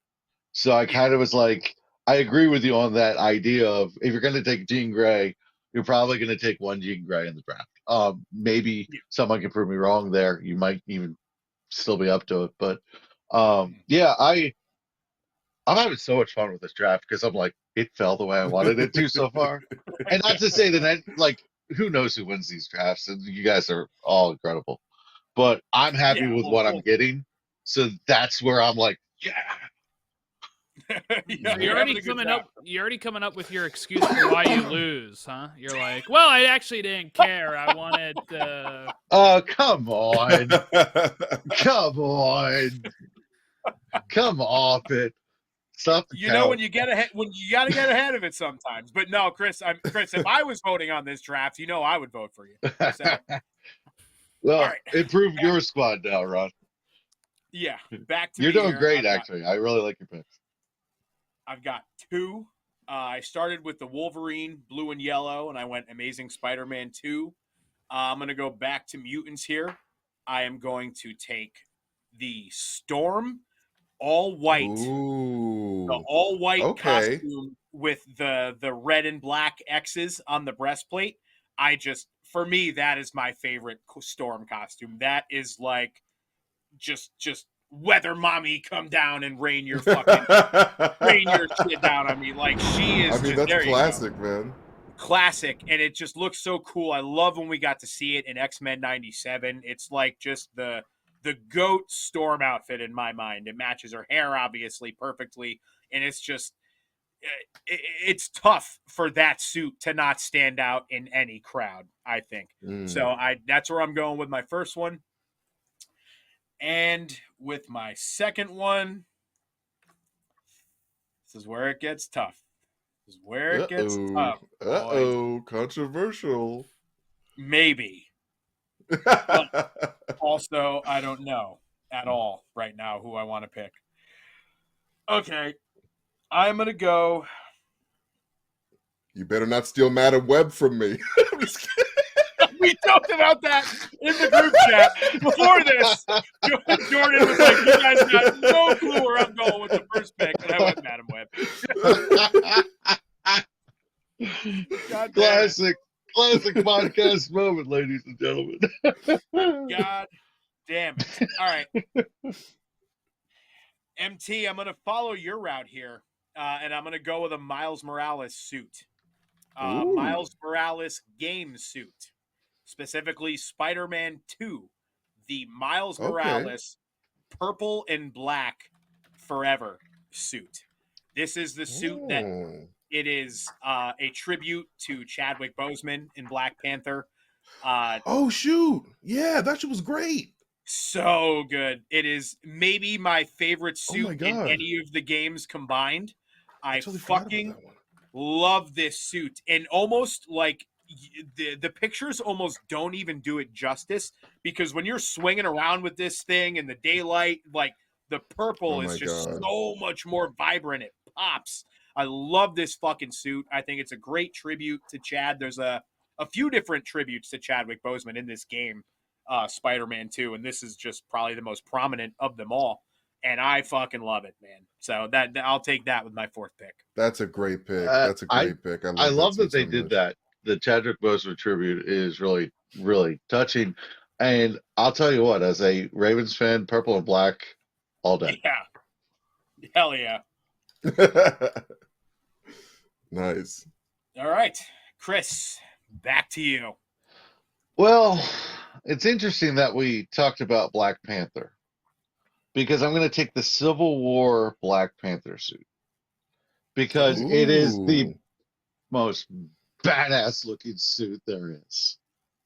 So I Yeah. kind of was like, I agree with you on that idea of if you're going to take Jean Grey, you're probably going to take one Jean Grey in the draft. Maybe Yeah. someone can prove me wrong there. You might even still be up to it. But Mm-hmm. yeah, I'm having so much fun with this draft because I'm like, it fell the way I wanted it to so far. And not to say that like who knows who wins these drafts, and you guys are all incredible. But I'm happy Yeah. with what I'm getting. So that's where I'm like, yeah. Yeah, So you're having a good draft. you're already coming up with your excuse for why you lose, huh? You're like, well, I actually didn't care. I wanted Oh, come on. Come on. Come off it. Stop the You know when count. you get ahead, when you got to get ahead of it sometimes. But no, Chris, Chris. If I was voting on this draft, you know I would vote for you. So all Well, right, improve your squad now, Ron. yeah, back to You're me doing here. great, actually. I really like your picks. I've got two. I started with the Wolverine blue and yellow, and I went Amazing Spider-Man 2. I'm going to go back to mutants here. I am going to take the Storm all white, the Ooh. all white Okay. costume with the red and black X's on the breastplate. For me, that is my favorite Storm costume. That is like just weather mommy come down and rain your shit down on me. Like she is I mean, just that's there you go. classic, man. Classic, and it just looks so cool. I love when we got to see it in X-Men 97. It's like just the goat Storm outfit in my mind. It matches her hair obviously perfectly, and it's just it's tough for that suit to not stand out in any crowd, I think. So that's where I'm going with my first one. And with my second one, this is where it gets tough. This is where it gets Uh-oh. tough, boys. Uh-oh. Controversial. Maybe. But also, I don't know at all right now who I want to pick. Okay. I'm going to go. You better not steal Madam Web from me. I'm just kidding. We talked about that in the group chat before this. Jordan was like, you guys got no clue where I'm going with the first pick. And I went Madam Web. Classic podcast moment, ladies and gentlemen. God damn it. All right. MT, I'm going to follow your route here. And I'm going to go with a Miles Morales suit. Miles Morales game suit. Specifically, Spider-Man 2. The Miles Morales purple and black forever suit. This is the suit that it is a tribute to Chadwick Boseman in Black Panther. Oh, shoot. Yeah, that shit was great. So good. It is maybe my favorite suit in God. any of the games combined. I totally fucking love this suit. And almost like the pictures almost don't even do it justice, because when you're swinging around with this thing in the daylight, like the purple is just so much more vibrant. It pops. I love this fucking suit. I think it's a great tribute to Chad. There's a few different tributes to Chadwick Boseman in this game. Spider-Man 2, and this is just probably the most prominent of them all. And I fucking love it, man. So that I'll take that with my fourth pick. That's a great pick. Uh, That's a I great pick. I I love that love that suit they so did much. that. The Chadwick Boseman tribute is really, really touching. And I'll tell you what, as a Ravens fan, purple and black, all day. Yeah, hell yeah. Nice. All right, Chris, back to you. Well, it's interesting that we talked about Black Panther because I'm going to take the Civil War Black Panther suit because it is the Ooh. most badass looking suit there is.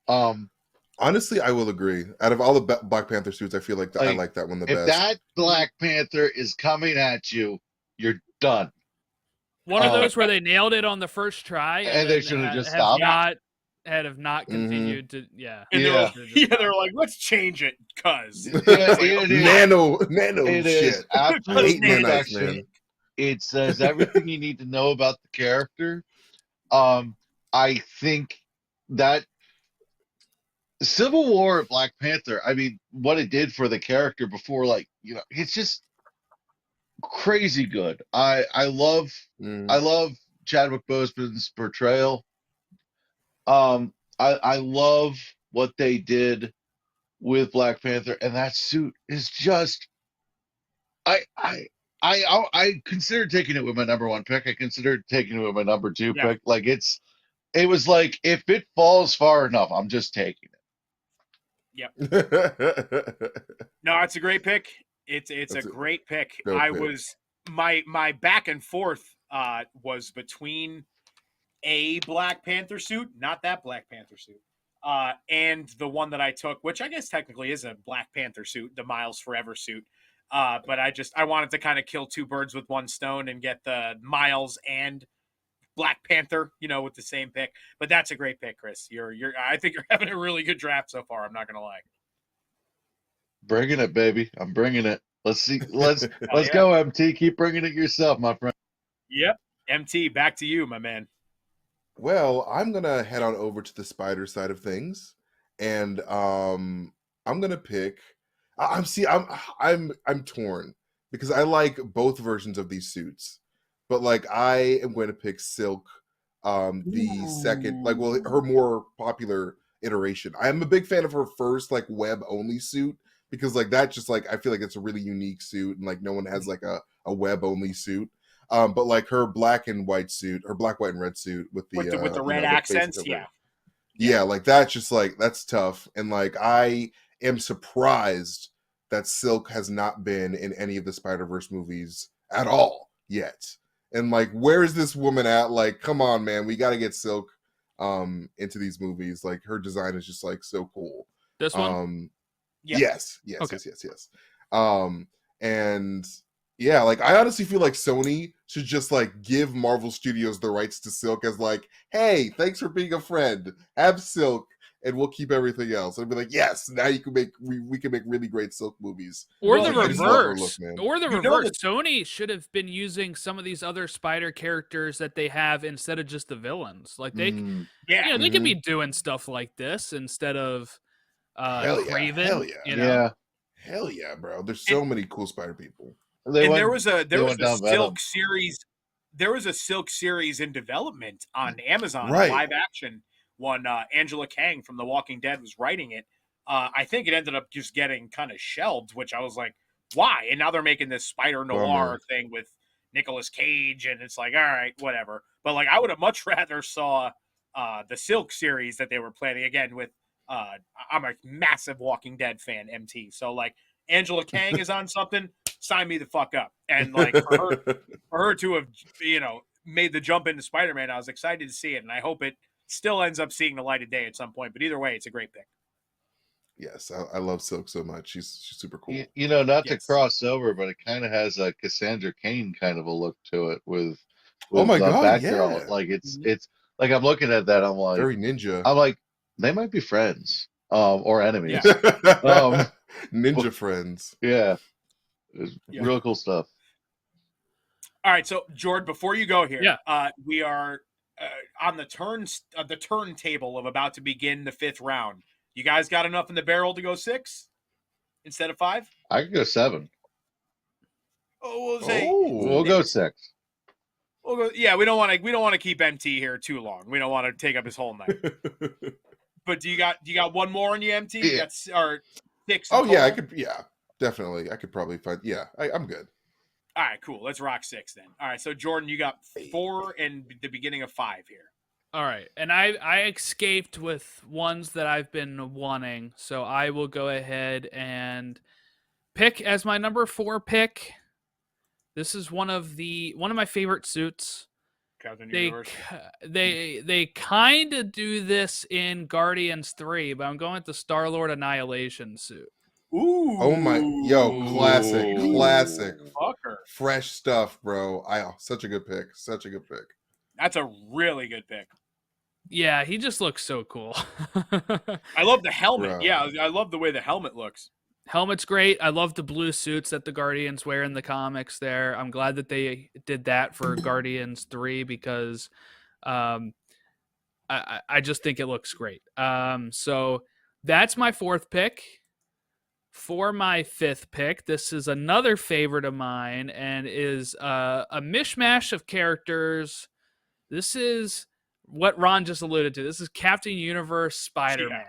Um, Honestly, I will agree. Out of all the Black Panther suits, I feel like I like like that one the if best. that Black Panther is coming at you, you're done. One of those where they nailed it on the first try And they should have just stopped. have not continued to And Yeah. they're like, let's change it, cuz. Yeah, it is. Nano It shit. is I absolute hate nanites, perfection. man. It says everything you need to know about the character. I think that Civil War at Black Panther, I mean, what it did for the character before, like, it's just crazy good. I love Chadwick Boseman's portrayal. I love what they did with Black Panther, and that suit is just I considered taking it with my number one pick. I considered taking it with my number two pick. Like it was like if it falls far enough, I'm just taking it. Yep. No, it's a great pick. It's a great pick. Was my back and forth was between a Black Panther suit, not that Black Panther suit, and the one that I took, which I guess technically is a Black Panther suit, the Miles Forever suit. But I wanted to kind of kill two birds with one stone and get the Miles and Black Panther, with the same pick. But that's a great pick, Chris. I think you're having a really good draft so far. I'm not gonna lie. Bringing it, baby. I'm bringing it. Let's see. Let's go, MT. Keep bringing it yourself, my friend. Yep. MT, back to you, my man. Well, I'm gonna head on over to the spider side of things, and I'm gonna pick. I'm torn because I like both versions of these suits, but like I am going to pick Silk, the second, her more popular iteration. I am a big fan of her first like web only suit because like that just like I feel like it's a really unique suit and like no one has like a web only suit. But like her black and white suit, her black, white, and red suit with the red accents, yeah, like that's just like that's tough. And like I am surprised that Silk has not been in any of the Spider-Verse movies at all yet. And like, where is this woman at? Like, come on, man, we got to get Silk into these movies. Like, her design is just like so cool. This one, yes. Okay. Yes. And yeah, like I honestly feel like Sony should just like give Marvel Studios the rights to Silk as like, hey, thanks for being a friend. Have Silk, and we'll keep everything else. And I'd be like, yes, now you can make we can make really great Silk movies. Or the reverse. Look, Sony should have been using some of these other Spider characters that they have instead of just the villains. Like they, they could be doing stuff like this instead of Craven. Hell yeah. Hell yeah, bro. There's so many cool Spider people. There was a Silk series. There was a Silk series in development on Amazon, live action one. Angela Kang from The Walking Dead was writing it. I think it ended up just getting kind of shelved, which I was like, why? And now they're making this Spider Noir thing with Nicolas Cage, and it's like, all right, whatever. But like, I would have much rather saw the Silk series that they were planning again with. I'm a massive Walking Dead fan, MT. So like, Angela Kang is on something. Sign me the fuck up. And like for her to have made the jump into Spider-Man, I was excited to see it, and I hope it still ends up seeing the light of day at some point. But either way, it's a great pick. Yes, I love Silk so much. She's super cool. Not to cross over, but it kind of has a Cassandra Cain kind of a look to it with oh my god, Batgirl. yeah. Like it's like I'm looking at that, I'm like very ninja. I'm like they might be friends, or enemies. Ninja friends. Yeah. Real cool stuff. All right, so Jordan, before you go here, we are on the turntable of about to begin the fifth round. You guys got enough in the barrel to go 6 instead of 5? I could go 7. Oh, we'll say We'll go 6. we'll go. Yeah, we don't want to keep MT here too long. We don't want to take up his whole night. But do you got one more on you, MT? You got or 6? Oh yeah, I could. Yeah, definitely. I could probably find. Yeah, I'm good. All right, cool. Let's rock 6 then. All right, so Jordan, you got 4 and the beginning of 5 here. All right, and I escaped with ones that I've been wanting, so I will go ahead and pick as my number 4 pick. This is one of my favorite suits. Captain They Universe. they kind of do this in Guardians 3, but I'm going with the Star-Lord Annihilation suit. Ooh. Oh my, classic, Fucker. fresh stuff, bro. Such a good pick. That's a really good pick. Yeah, he just looks so cool. I love the helmet. Bro. Yeah, I love the way the helmet looks. Helmet's great. I love the blue suits that the Guardians wear in the comics there. I'm glad that they did that for Guardians 3 because I just think it looks great. So that's my 4th pick. For my 5th pick, this is another favorite of mine and is a mishmash of characters. This is what Ron just alluded to. This is Captain Universe Spider-Man.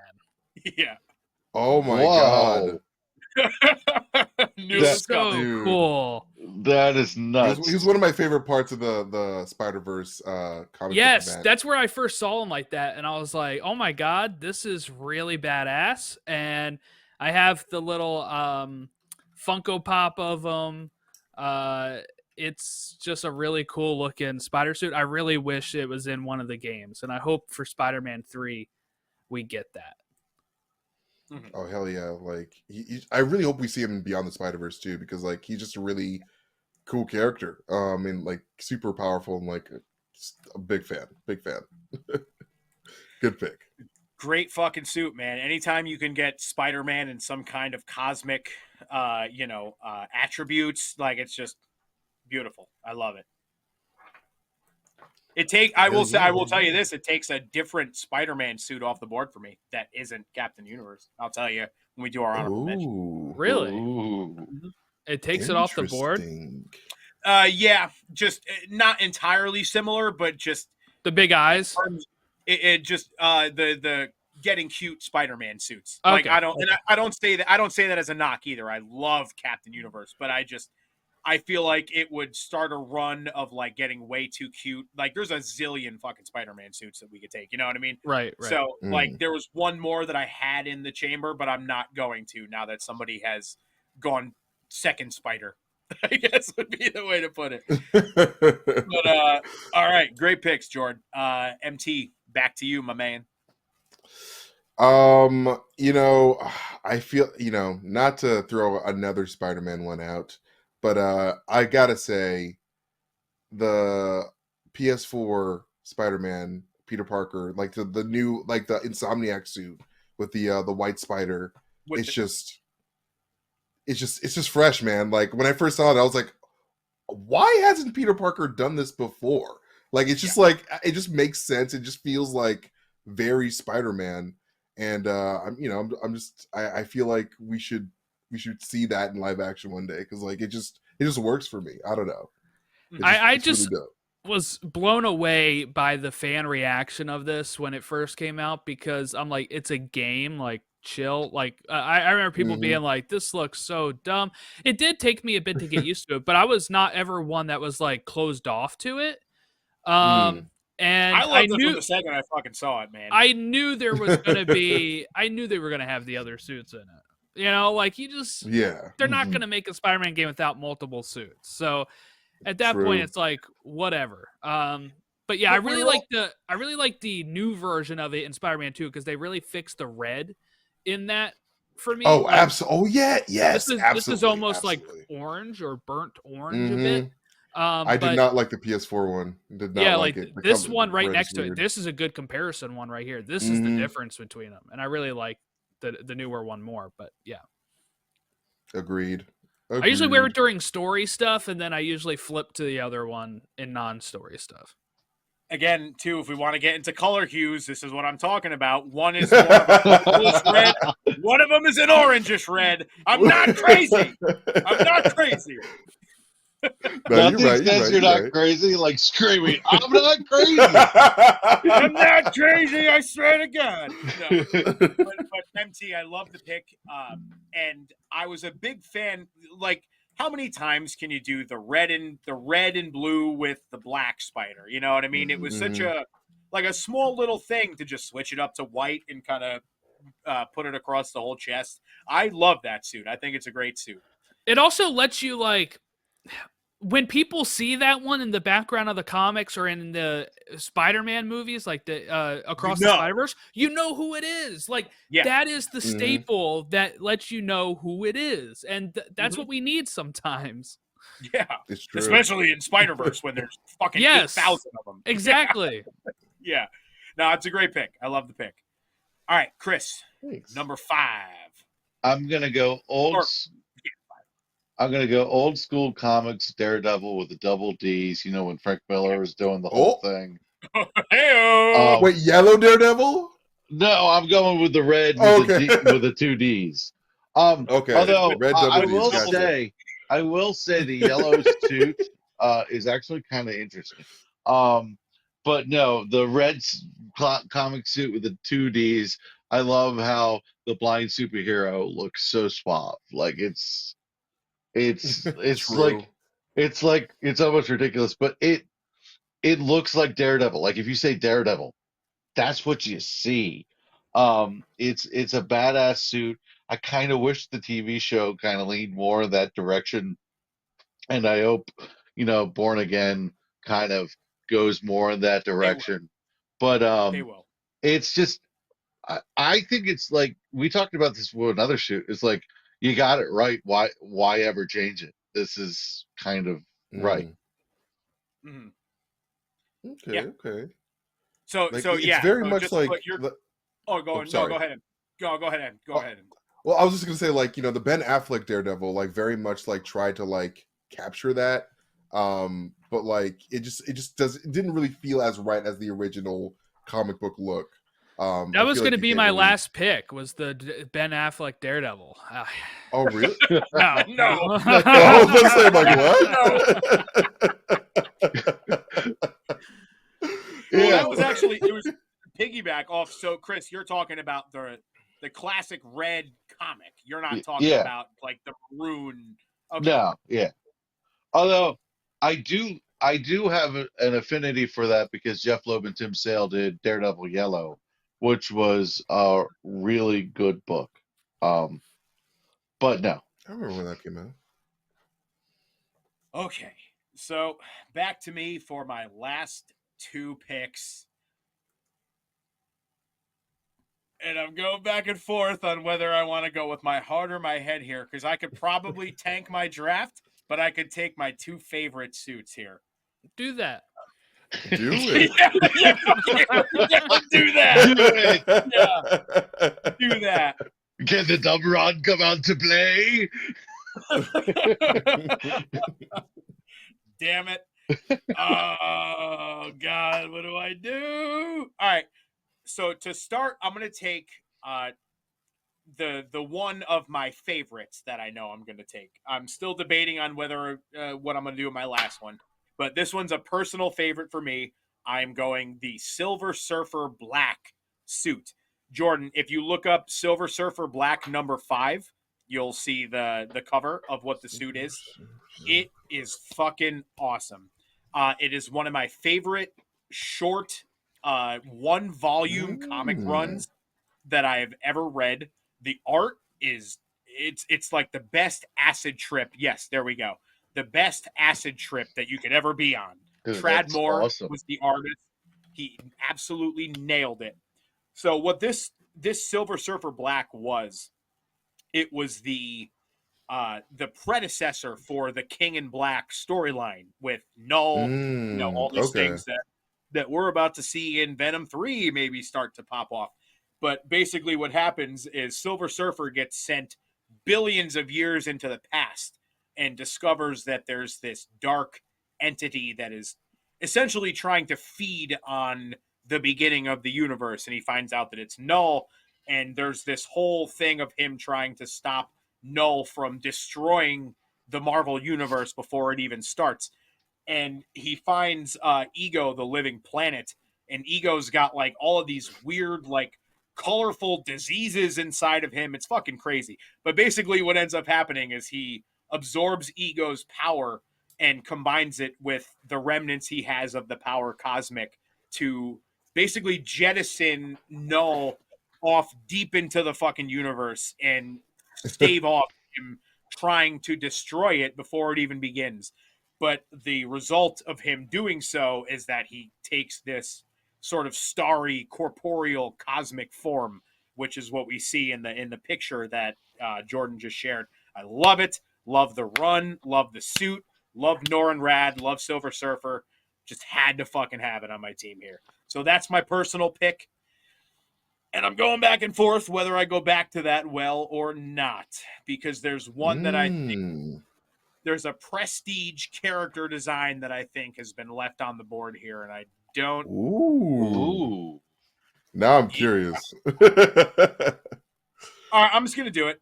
Yeah. Oh my god. New That's stuff. So cool. That is nuts. He was one of my favorite parts of the Spider-Verse comic. Yes, book event. that's where I first saw him like that, and I was like, "Oh my god, this is really badass!" And I have the little Funko Pop of him. It's just a really cool looking spider suit. I really wish it was in one of the games, and I hope for Spider-Man 3 we get that. Oh hell yeah! Like I really hope we see him in Beyond the Spider-Verse too, because like he's just a really cool character. And like super powerful and like just a big fan. Good pick. Great fucking suit, man. Anytime you can get Spider-Man in some kind of cosmic, attributes, like it's just beautiful. I love it. I will tell you this, it takes a different Spider-Man suit off the board for me that isn't Captain Universe. I'll tell you when we do our honorable mention. Really? Ooh. It takes it off the board? Yeah, just not entirely similar, but just the big eyes. It just the getting cute Spider-Man suits. Okay. Like I don't say that as a knock either. I love Captain Universe, but I feel like it would start a run of like getting way too cute. Like there's a zillion fucking Spider-Man suits that we could take. You know what I mean? Right. So like there was one more that I had in the chamber, but I'm not going to now that somebody has gone second Spider. I guess would be the way to put it. But all right, great picks, Jordan. MT, back to you, my man. I feel, not to throw another Spider-Man one out, but I gotta say the PS4 Spider-Man Peter Parker, like the new, like the Insomniac suit with the white spider, it's just fresh, man. Like when I first saw it, I was like, why hasn't Peter Parker done this before? Like it's just like it just makes sense. It just feels like very Spider-Man. And I feel like we should see that in live action one day, because like it just works for me. I don't know. I just really was blown away by the fan reaction of this when it first came out, because I'm like, it's a game, like chill. Like I remember people being like, this looks so dumb. It did take me a bit to get used to it, but I was not ever one that was like closed off to it. And I loved it from the second I fucking saw it, man. I knew there was going to be, I knew they were going to have the other suits in it. You know, like they're not going to make a Spider-Man game without multiple suits. So at that point, it's like, whatever. But yeah, I really like the new version of it in Spider-Man 2, because they really fixed the red in that for me. Oh, like, absolutely. Oh yeah. Yes. This is almost like orange or burnt orange a bit. I did not like the PS4 one. Did not like it. This one right next to it. This is a good comparison one right here. This is the difference between them, and I really like the newer one more. But yeah, agreed. I usually wear it during story stuff, and then I usually flip to the other one in non-story stuff. again, too, if we want to get into color hues, this is what I'm talking about. One is more of a purplish red. One of them is an orangish red. I'm not crazy. I'm not crazy. No, you're Nothing right. says You're you're not right. crazy like screaming, I'm not crazy. I'm not crazy. I swear to God. No. But MT, I love the pick, and I was a big fan. Like, how many times can you do the red and blue with the black spider? You know what I mean? It was such Mhm. a small little thing to just switch it up to white and kind of put it across the whole chest. I love that suit. I think it's a great suit. It also lets you, like, when people see that one in the background of the comics or in the Spider-Man movies, like the Across the Spider-Verse, you know who it is. Like, Yeah. that is the Mhm. staple that lets you know who it is, and that's Mhm. what we need sometimes. Yeah, It's true. especially in Spider-Verse when there's fucking Yes. 8,000 of them. Exactly. Yeah. No, it's a great pick. I love the pick. All right, Chris, Thanks. number 5. I'm gonna go Or- I'm gonna go old school comics Daredevil with the double D's. You know when Frank Miller was doing the whole thing. Hey-o. Wait, yellow Daredevil? No, I'm going with the red with Oh, okay. with the two D's. Okay. Although Red I double D's. will Gotcha. I will say the yellow suit is actually kind of interesting. But no, the red comic suit with the two D's. I love how the blind superhero looks so suave. Like it's True. it's almost ridiculous, but it looks like Daredevil. Like if you say Daredevil, that's what you see. It's a badass suit. I kind of wish the TV show kind of leaned more in that direction, and I hope Born Again kind of goes more in that They will. direction. But They will. it's just I think it's like we talked about this with another shoot. It's like you got it right. Why ever change it? This is kind of right. Mhm. Okay. Yeah. Okay. So Like so it's yeah. very So much just like. put your. Oh, go. Oh, No, sorry. go ahead. Go ahead. Go Oh, ahead. Well, I was just gonna say, like, the Ben Affleck Daredevil, like, very much like tried to like capture that, but like it didn't really feel as right as the original comic book look. That I was feel going like to you be can't my really. last pick, was the Ben Affleck Daredevil. Oh, really? No. No. Oh, I was gonna say, I'm like, what? Well, Yeah. that was actually it was piggyback off. So, Chris, you're talking about the classic red comic. You're not talking Yeah. about like the maroon. Okay. No. Yeah. Although I do have an affinity for that because Jeff Loeb and Tim Sale did Daredevil Yellow, which was a really good book. But no. I remember when that came out. Okay. So back to me for my last 2 picks. And I'm going back and forth on whether I want to go with my heart or my head here, because I could probably tank my draft, but I could take my 2 favorite suits here. Do that. Do it. Do that. Do it. Yeah. Do that. Can the dumb rod come out to play? Damn it. Oh, God. What do I do? All right. So to start, I'm going to take the one of my favorites that I know I'm going to take. I'm still debating on whether what I'm going to do with my last one, but this one's a personal favorite for me. I'm going the Silver Surfer Black suit. Jordan, if you look up Silver Surfer Black number 5, you'll see the cover of what the suit is. It is fucking awesome. It is one of my favorite short 1 volume comic runs that I've ever read. The art is it's like the best acid trip. Yes, there we go. The best acid trip that you could ever be on. Dude, Trad that's Moore awesome. was the artist. He absolutely nailed it. So what this Silver Surfer Black was, it was the predecessor for the King in Black storyline with Null, all these Okay. things that we're about to see in Venom 3 maybe start to pop off. But basically what happens is Silver Surfer gets sent billions of years into the past and discovers that there's this dark entity that is essentially trying to feed on the beginning of the universe, and he finds out that it's Null, and there's this whole thing of him trying to stop Null from destroying the Marvel universe before it even starts. And he finds Ego, the living planet, and Ego's got like all of these weird, like colorful diseases inside of him. It's fucking crazy. But basically, what ends up happening is he absorbs Ego's power and combines it with the remnants he has of the power cosmic to basically jettison Null off deep into the fucking universe and stave off him trying to destroy it before it even begins. But the result of him doing so is that he takes this sort of starry, corporeal, cosmic form, which is what we see in the picture that Jordan just shared. I love it. Love the run. Love the suit. Love Norin Rad. Love Silver Surfer. Just had to fucking have it on my team here. So that's my personal pick. And I'm going back and forth whether I go back to that well or not, because there's one that I think there's a prestige character design that I think has been left on the board here, and I don't. Ooh. Now I'm curious. All right, I'm just gonna do it.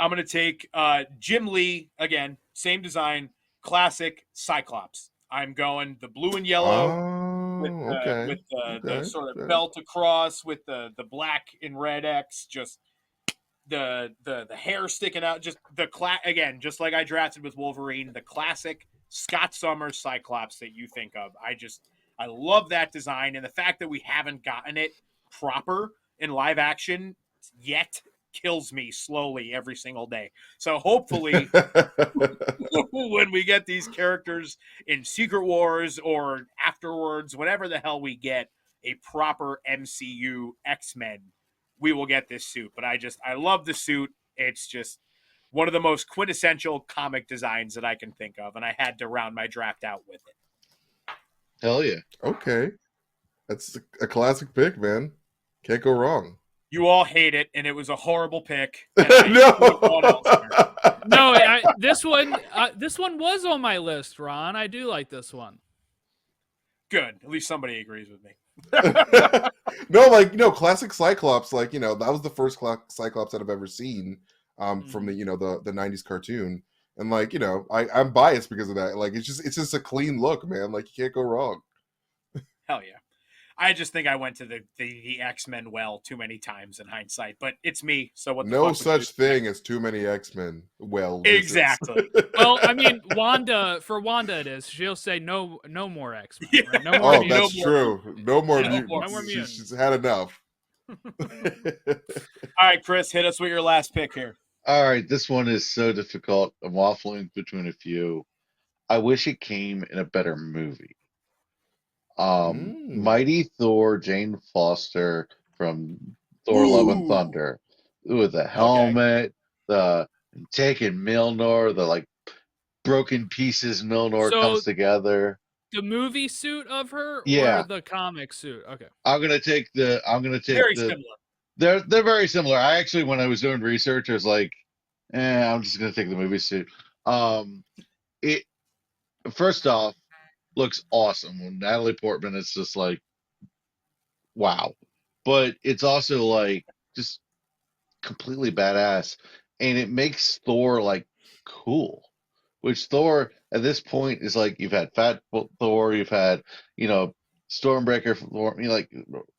I'm gonna take Jim Lee again, same design, classic Cyclops. I'm going the blue and yellow with the sort of belt across with the black and red X, just the hair sticking out, just again, just like I drafted with Wolverine, the classic Scott Summers Cyclops that you think of. I love that design, and the fact that we haven't gotten it proper in live action yet kills me slowly every single day. So hopefully when we get these characters in Secret Wars or afterwards, whenever the hell we get a proper MCU X-Men, we will get this suit. But I love the suit. It's just one of the most quintessential comic designs that I can think of, and I had to round my draft out with it. Hell yeah. Okay. That's a classic pick, man. Can't go wrong. You all hate it, and it was a horrible pick. No. No, this one was on my list, Ron. I do like this one. Good. At least somebody agrees with me. No, classic Cyclops, that was the first Cyclops that I've ever seen from the the 90s cartoon. And I'm biased because of that. It's just a clean look, man. You can't go wrong. Hell yeah. I just think I went to the X-Men well too many times in hindsight, but it's me. So what? No such thing as too many X-Men. Well, exactly. Well, I mean, Wanda it is. She'll say no more X-Men. Yeah. Right? No more that's true. No more mutants. No more mutants. She's had enough. All right, Chris, hit us with your last pick here. All right, this one is so difficult. I'm waffling between a few. I wish it came in a better movie. Mighty Thor, Jane Foster from Thor: Love and Thunder, with the helmet, the taking Mjolnir, the broken pieces Mjolnir comes together. The movie suit of her, Yeah, or the comic suit. Okay, I'm gonna take very similar. They're very similar. I actually, when I was doing research, I was like, I'm just gonna take the movie suit. It first off looks awesome. When Natalie Portman, it's just wow. But it's also just completely badass. And it makes Thor cool. Which Thor at this point is you've had Fat Thor, you've had, Stormbreaker Thor.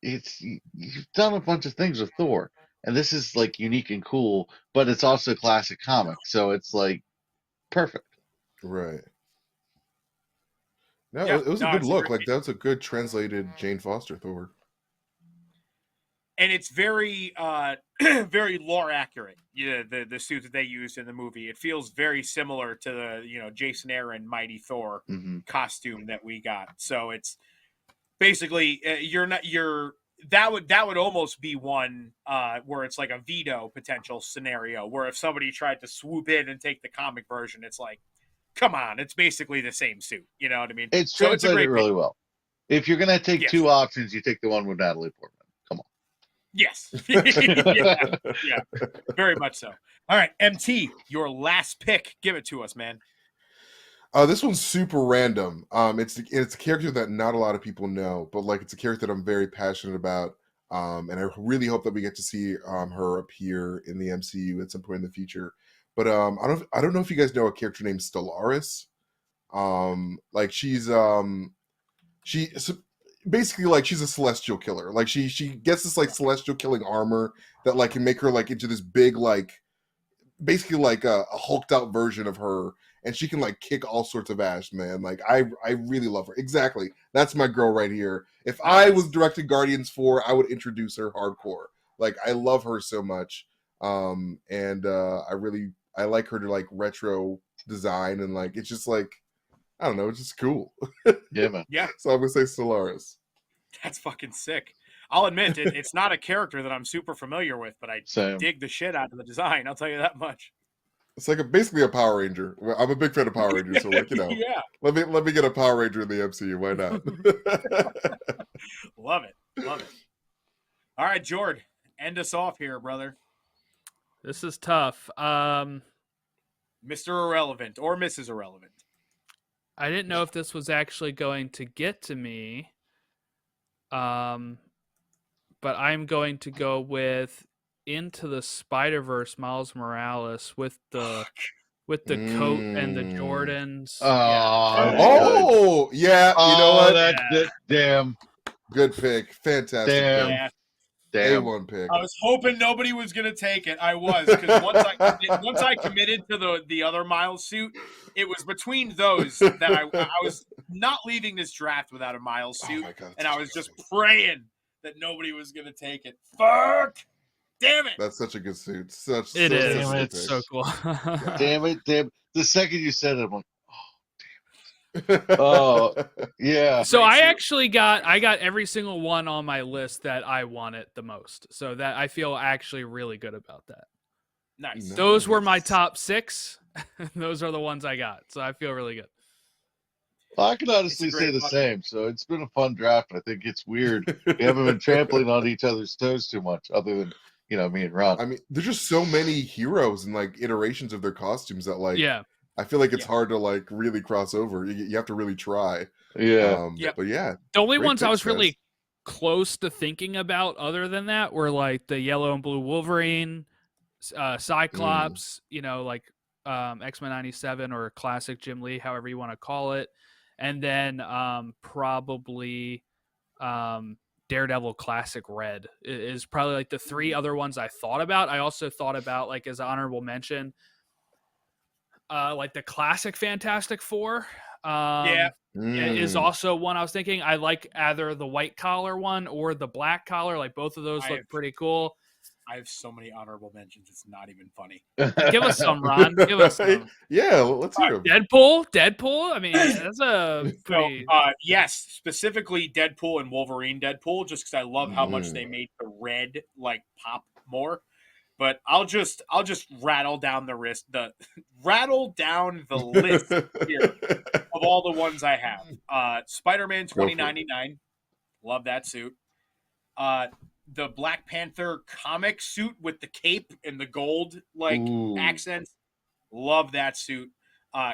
You've done a bunch of things with Thor. And this is unique and cool, but it's also classic comic. So it's perfect. Right. No, it was a good look. That's a good translated Jane Foster Thor. And it's very, very lore accurate. Yeah, the suit that they used in the movie. It feels very similar to the Jason Aaron Mighty Thor costume that we got. So it's basically that would almost be one where it's a veto potential scenario where if somebody tried to swoop in and take the comic version, it's come on, it's basically the same suit. You know what I mean? It's translated really well. If you're going to take two options, you take the one with Natalie Portman. Come on. Yes. yeah, very much so. All right, MT, your last pick. Give it to us, man. This one's super random. It's a character that not a lot of people know, but like it's a character that I'm very passionate about. And I really hope that we get to see her appear in the MCU at some point in the future. But I don't know if you guys know a character named Stellaris. Like she basically like she's a celestial killer. Like she gets this like celestial killing armor that like can make her like into this big like basically like a hulked out version of her, and she can like kick all sorts of ass, man. Like I really love her. Exactly, that's my girl right here. If I was directing Guardians 4, I would introduce her hardcore. Like I love her so much. And I like her to like retro design, and like it's just like I don't know, it's just cool. Yeah, man. Yeah, So I'm gonna say Stellaris. that's fucking sick. I'll admit it's not a character that I'm super familiar with, but I Same. dig the shit out of the design. I'll tell you that much. It's like basically a Power Ranger. Well, I'm a big fan of Power Rangers, so like Yeah, let me get a Power Ranger in the MCU. Why not? love it. All right, Jord, end us off here, brother. This is tough. Mr. Irrelevant or Mrs. Irrelevant. I didn't know if this was actually going to get to me. But I'm going to go with Into the Spider-Verse Miles Morales with the coat and the Jordans. Oh, yeah. You know what? That's it. Damn. Good pick. Fantastic Damn. pick. Yeah. Damn. A1 pick. I was hoping nobody was gonna take it. I was, because once I committed to the other Miles suit, it was between those that I was not leaving this draft without a Miles suit, my God, and I was just praying that nobody was gonna take it. Fuck! Damn it! That's such a good suit. It Such is. a good It's pick. so cool. Damn it. The second you said it, I'm like, oh, yeah. So I actually got every single one on my list that I wanted the most. So that I feel actually really good about that. Nice. Those were my top 6. Those are the ones I got. So I feel really good. Well, I can honestly say the same. So it's been a fun draft. I think it's weird. We haven't been trampling on each other's toes too much, other than me and Ron. I mean, there's just so many heroes and like iterations of their costumes that like I feel like it's hard to like really cross over. You have to really try. Yeah. But yeah, the only ones I picks, was really guys. close to thinking about other than that were like the yellow and blue Wolverine, Cyclops, like X-Men 97 or classic Jim Lee, however you want to call it. And then probably Daredevil Classic Red is probably like the 3 other ones I thought about. I also thought about, like, as an honorable mention, like the classic Fantastic Four. Is also one I was thinking. I like either the white collar one or the black collar. Like both of those look pretty cool. I have so many honorable mentions. It's not even funny. Give us some, Ron. Give us some. Yeah, let's hear them. Deadpool. I mean, that's a pretty. Yes, specifically Deadpool and Wolverine Deadpool, just because I love how much they made the red like pop more. But I'll just rattle down the list here of all the ones I have. Spider-Man 2099, love that suit. The Black Panther comic suit with the cape and the gold accents, love that suit.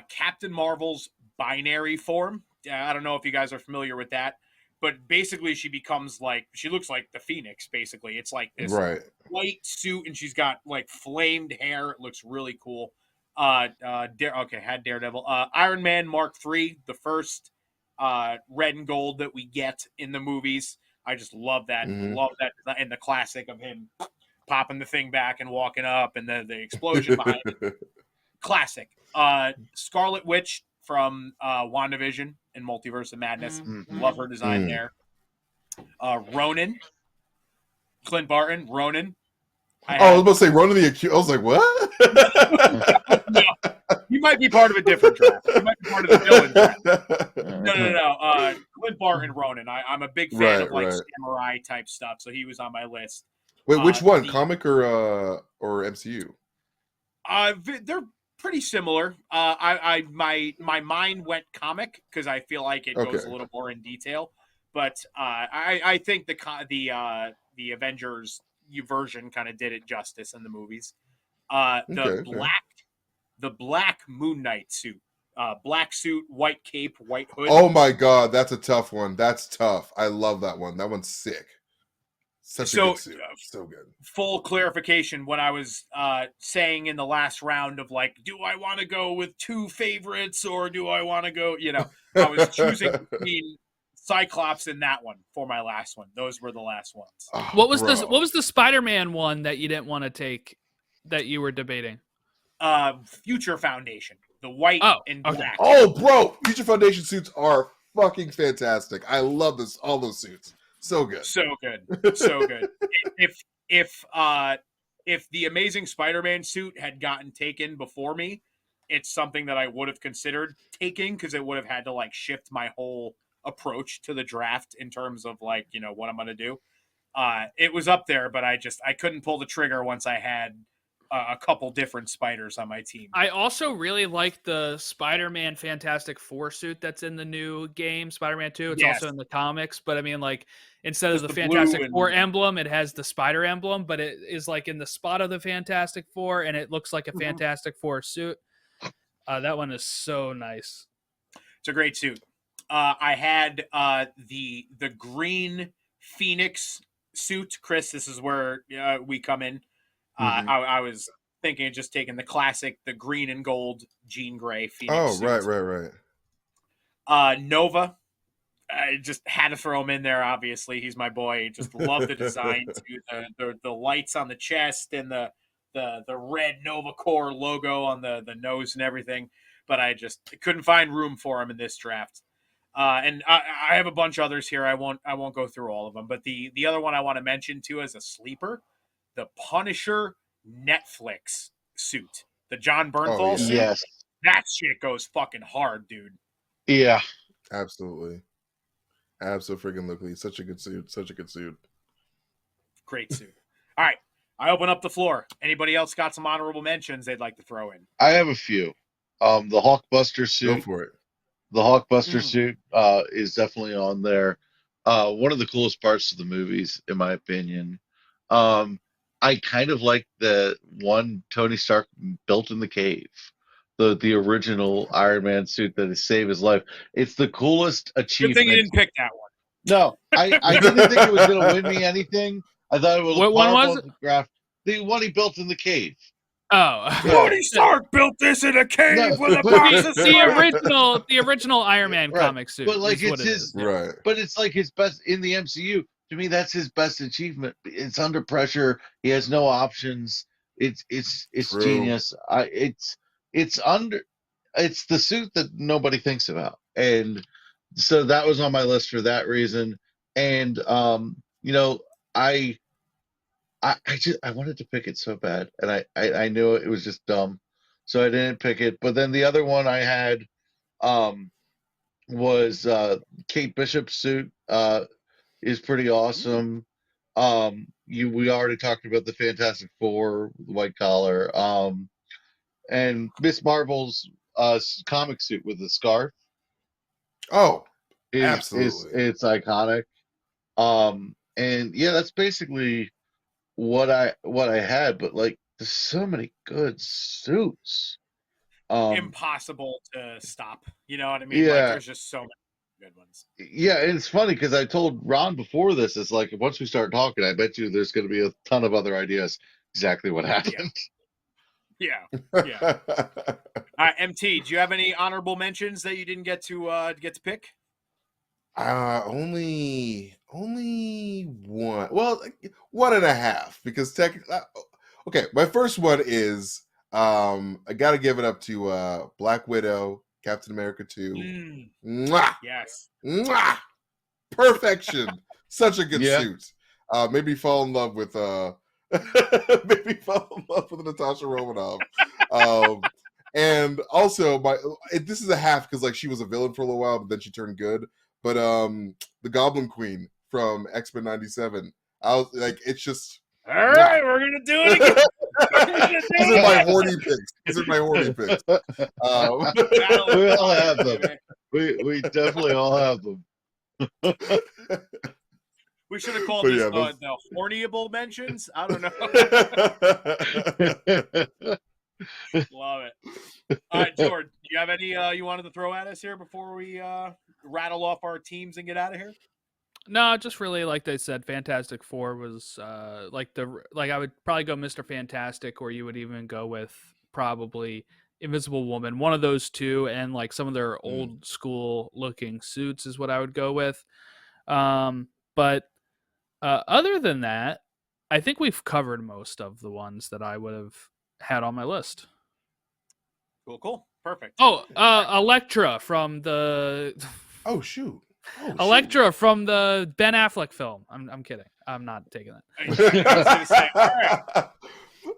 Captain Marvel's binary form. I don't know if you guys are familiar with that, but basically she looks like the Phoenix. Basically, it's like this white suit, and she's got like flamed hair. It looks really cool. Had Daredevil. Iron Man Mark III, the first red and gold that we get in the movies. I just love that. Love that, and the classic of him popping the thing back and walking up, and the explosion behind it. Classic. Scarlet Witch from WandaVision and Multiverse of Madness. Love her design there. Ronan. Clint Barton. Ronan. I was about to say Ronan the Accused. I was like, what? No, you might be part of a different draft. You might be part of the villain draft. No. Clint Barton, Ronan. I'm a big fan of samurai type stuff, so he was on my list. Wait, which one? Comic or MCU? They're pretty similar. My mind went comic because I feel like it goes a little more in detail. But I think the Avengers version kind of did it justice in the movies. The black Moon Knight suit black suit, white cape, white hood. Oh my god, that's a tough one. That's tough. I love that one. That one's sick. Such a good suit. So good. Full clarification, when I was saying in the last round of like, do I want to go with two favorites or do I want to go, I was choosing between Cyclops and that one for my last one. Those were the last ones. Oh, What was bro. What was the Spider-Man one that you didn't want to take that you were debating? Future Foundation, the white and black. Oh, bro, Future Foundation suits are fucking fantastic. I love this. All those suits, so good, so good, so good. If the Amazing Spider-Man suit had gotten taken before me, it's something that I would have considered taking because it would have had to like shift my whole approach to the draft in terms of like what I'm gonna do. It was up there, but I couldn't pull the trigger once I had a couple different spiders on my team. I also really like the Spider-Man Fantastic Four suit that's in the new game, Spider-Man 2. It's also in the comics, but I mean, like, instead of the Fantastic Four emblem, it has the spider emblem, but it is like in the spot of the Fantastic Four, and it looks like a Fantastic Four suit. That one is so nice. It's a great suit. I had the green Phoenix suit. Chris, this is where we come in. I was thinking of just taking the classic, the green and gold Jean Grey Phoenix suit. Right. Nova, I just had to throw him in there, obviously. He's my boy. Just love the design, too. The lights on the chest and the red Nova Corps logo on the nose and everything. But I just couldn't find room for him in this draft. And I have a bunch of others here. I won't go through all of them. But the other one I want to mention, too, as a sleeper, the Punisher Netflix suit, the John Bernthal suit. Yes. That shit goes fucking hard, dude. Yeah. Absolutely. Absolutely. Such a good suit. Such a good suit. Great suit. All right. I open up the floor. Anybody else got some honorable mentions they'd like to throw in? I have a few. The Hawkbuster suit. Go for it. The Hawkbuster suit is definitely on there. One of the coolest parts of the movies, in my opinion. I kind of like the one Tony Stark built in the cave. The original Iron Man suit that has saved his life. It's the coolest achievement. Good thing you didn't pick that one. No, I didn't think it was going to win me anything. I thought it would look horrible in the graph. The one he built in the cave. Oh, Tony Stark built this in a cave with a box of the original Iron Man comic suit. But like it's his right. But it's like his best in the MCU. To me, that's his best achievement. It's under pressure. He has no options. It's True. genius. It's the suit that nobody thinks about, and so that was on my list for that reason. And I wanted to pick it so bad, and I knew it was just dumb, so I didn't pick it. But then the other one I had was Kate Bishop's suit. Is pretty awesome. We already talked about the Fantastic Four, the white collar, and Miss Marvel's comic suit with the scarf. Oh, absolutely, it's iconic. And yeah, that's basically what I had. But like, there's so many good suits. Impossible to stop. You know what I mean? Yeah. Like, there's just so many good ones. Yeah, and it's funny because I told Ron before this, it's like once we start talking, I bet you there's going to be a ton of other ideas. Exactly what happened. Yeah. MT, do you have any honorable mentions that you didn't get to pick? Only one. Well, 1.5 because okay, my first one is I got to give it up to Black Widow, Captain America 2. Mwah! Yes. Mwah! Perfection. Such a good suit. Maybe fall in love with Natasha Romanoff. And also this is a half because like she was a villain for a little while, but then she turned good. But the Goblin Queen from X-Men '97, I was like, it's just all right. We're gonna do it again. These are my horny picks. We all have them. We definitely all have them. We should have called this the horniable mentions. I don't know. Love it. All right, George, do You have any you wanted to throw at us here before we rattle off our teams and get out of here? No, just really like they said, Fantastic Four was like I would probably go Mr. Fantastic, or you would even go with probably Invisible Woman. One of those two, and like some of their old school looking suits is what I would go with. But other than that, I think we've covered most of the ones that I would have had on my list. Cool. Perfect. Oh, Elektra from the Oh shoot. Elektra from the Ben Affleck film. I'm kidding. I'm not taking that. I was gonna say, all right.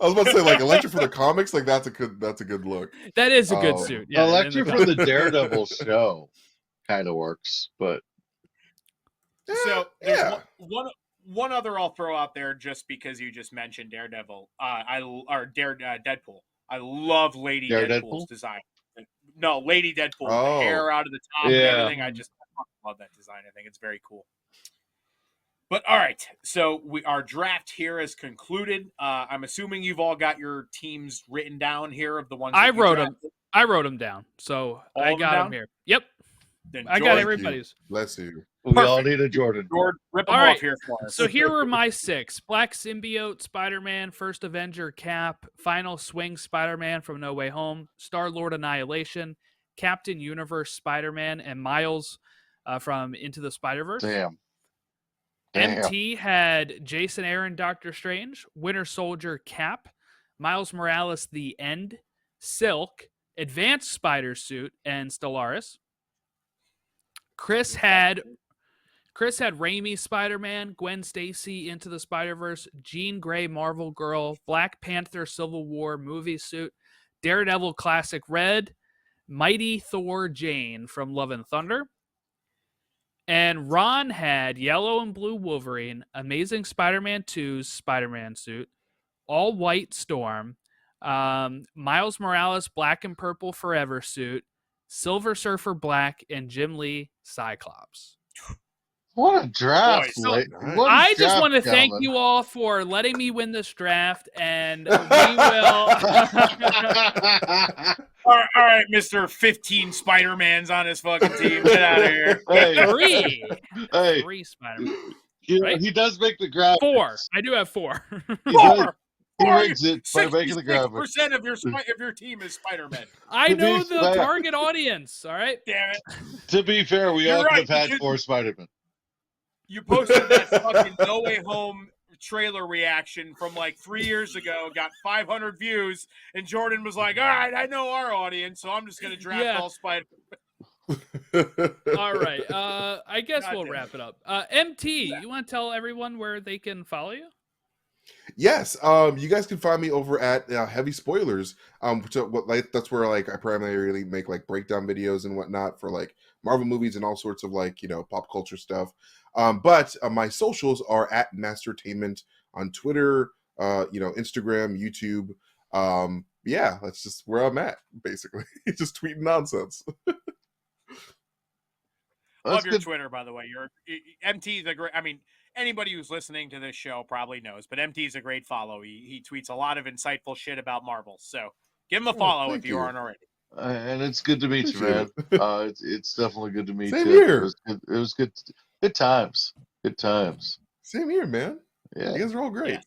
I was about to say, like, Elektra from the comics, like that's a good look. That is a good suit. Yeah, Elektra from the Daredevil show kind of works, but So there's one other I'll throw out there just because you just mentioned Daredevil. Deadpool. I love Lady Deadpool's design. No, Lady Deadpool, the hair out of the top and everything. I just love that design. I think it's very cool. But all right, so our draft here is concluded. I'm assuming you've all got your teams written down here of the ones I wrote them down, so I got them here. Yep, then I got everybody's. Bless you. we all need a Jordan. Jordan, rip them All off right. here for us. So here are my 6: Black Symbiote, Spider-Man, First Avenger, Cap, Final Swing, Spider-Man from No Way Home, Star-Lord, Annihilation, Captain Universe, Spider-Man, and Miles from Into the Spider-Verse. Damn. MT had Jason Aaron, Doctor Strange, Winter Soldier, Cap, Miles Morales, The End, Silk, Advanced Spider Suit, and Stellaris. Chris had Raimi, Spider-Man, Gwen Stacy, Into the Spider-Verse, Jean Grey, Marvel Girl, Black Panther, Civil War movie suit, Daredevil Classic Red, Mighty Thor Jane from Love and Thunder. And Ron had Yellow and Blue Wolverine, Amazing Spider-Man 2's Spider-Man suit, All White Storm, Miles Morales Black and Purple Forever suit, Silver Surfer Black, and Jim Lee Cyclops. What a draft! Boy, I just want to thank you all for letting me win this draft, and we will. All right, Mr. 15 Spider-Mans on his fucking team. Get out of here. Three Spider-Man. He does make the graphics. 4. I do have 4. He rigs it by making the graphics. 66% of your team is Spider-Man. I know the target audience. All right. Damn it. To be fair, we all could have had 4 Spider-Man. You posted that fucking No Way Home trailer reaction from like 3 years ago, got 500 views, and Jordan was like, all right, I know our audience, so I'm just going to draft all Spider-Man. All right. I guess we'll wrap it up. MT, you want to tell everyone where they can follow you? Yes, you guys can find me over at Heavy Spoilers. That's where like I primarily make like breakdown videos and whatnot for like Marvel movies and all sorts of like pop culture stuff. But my socials are at Mastertainment on Twitter, Instagram, YouTube. Yeah, that's just where I'm at basically. Just tweeting nonsense. Love your Twitter, by the way. MT's a great. I mean, anybody who's listening to this show probably knows, but MT's a great follow. He tweets a lot of insightful shit about Marvel. So give him a follow if you aren't already. And it's good to meet you, man. It's definitely good to meet Same you. Here. It was good. Good times. Good times. Same here, man. Yeah, you guys are all great.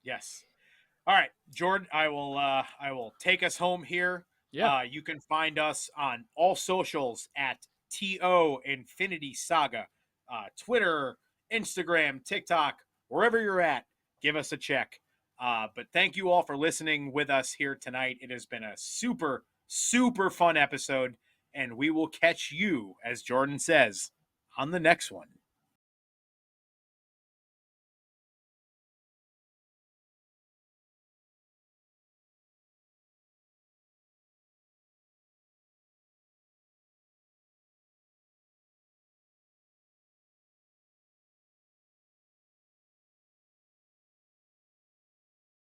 Yes. All right, Jordan. I will take us home here. Yeah. You can find us on all socials at TO Infinity Saga, Twitter, Instagram, TikTok, wherever you're at. Give us a check. But thank you all for listening with us here tonight. It has been a super, super fun episode, and we will catch you, as Jordan says, on the next one.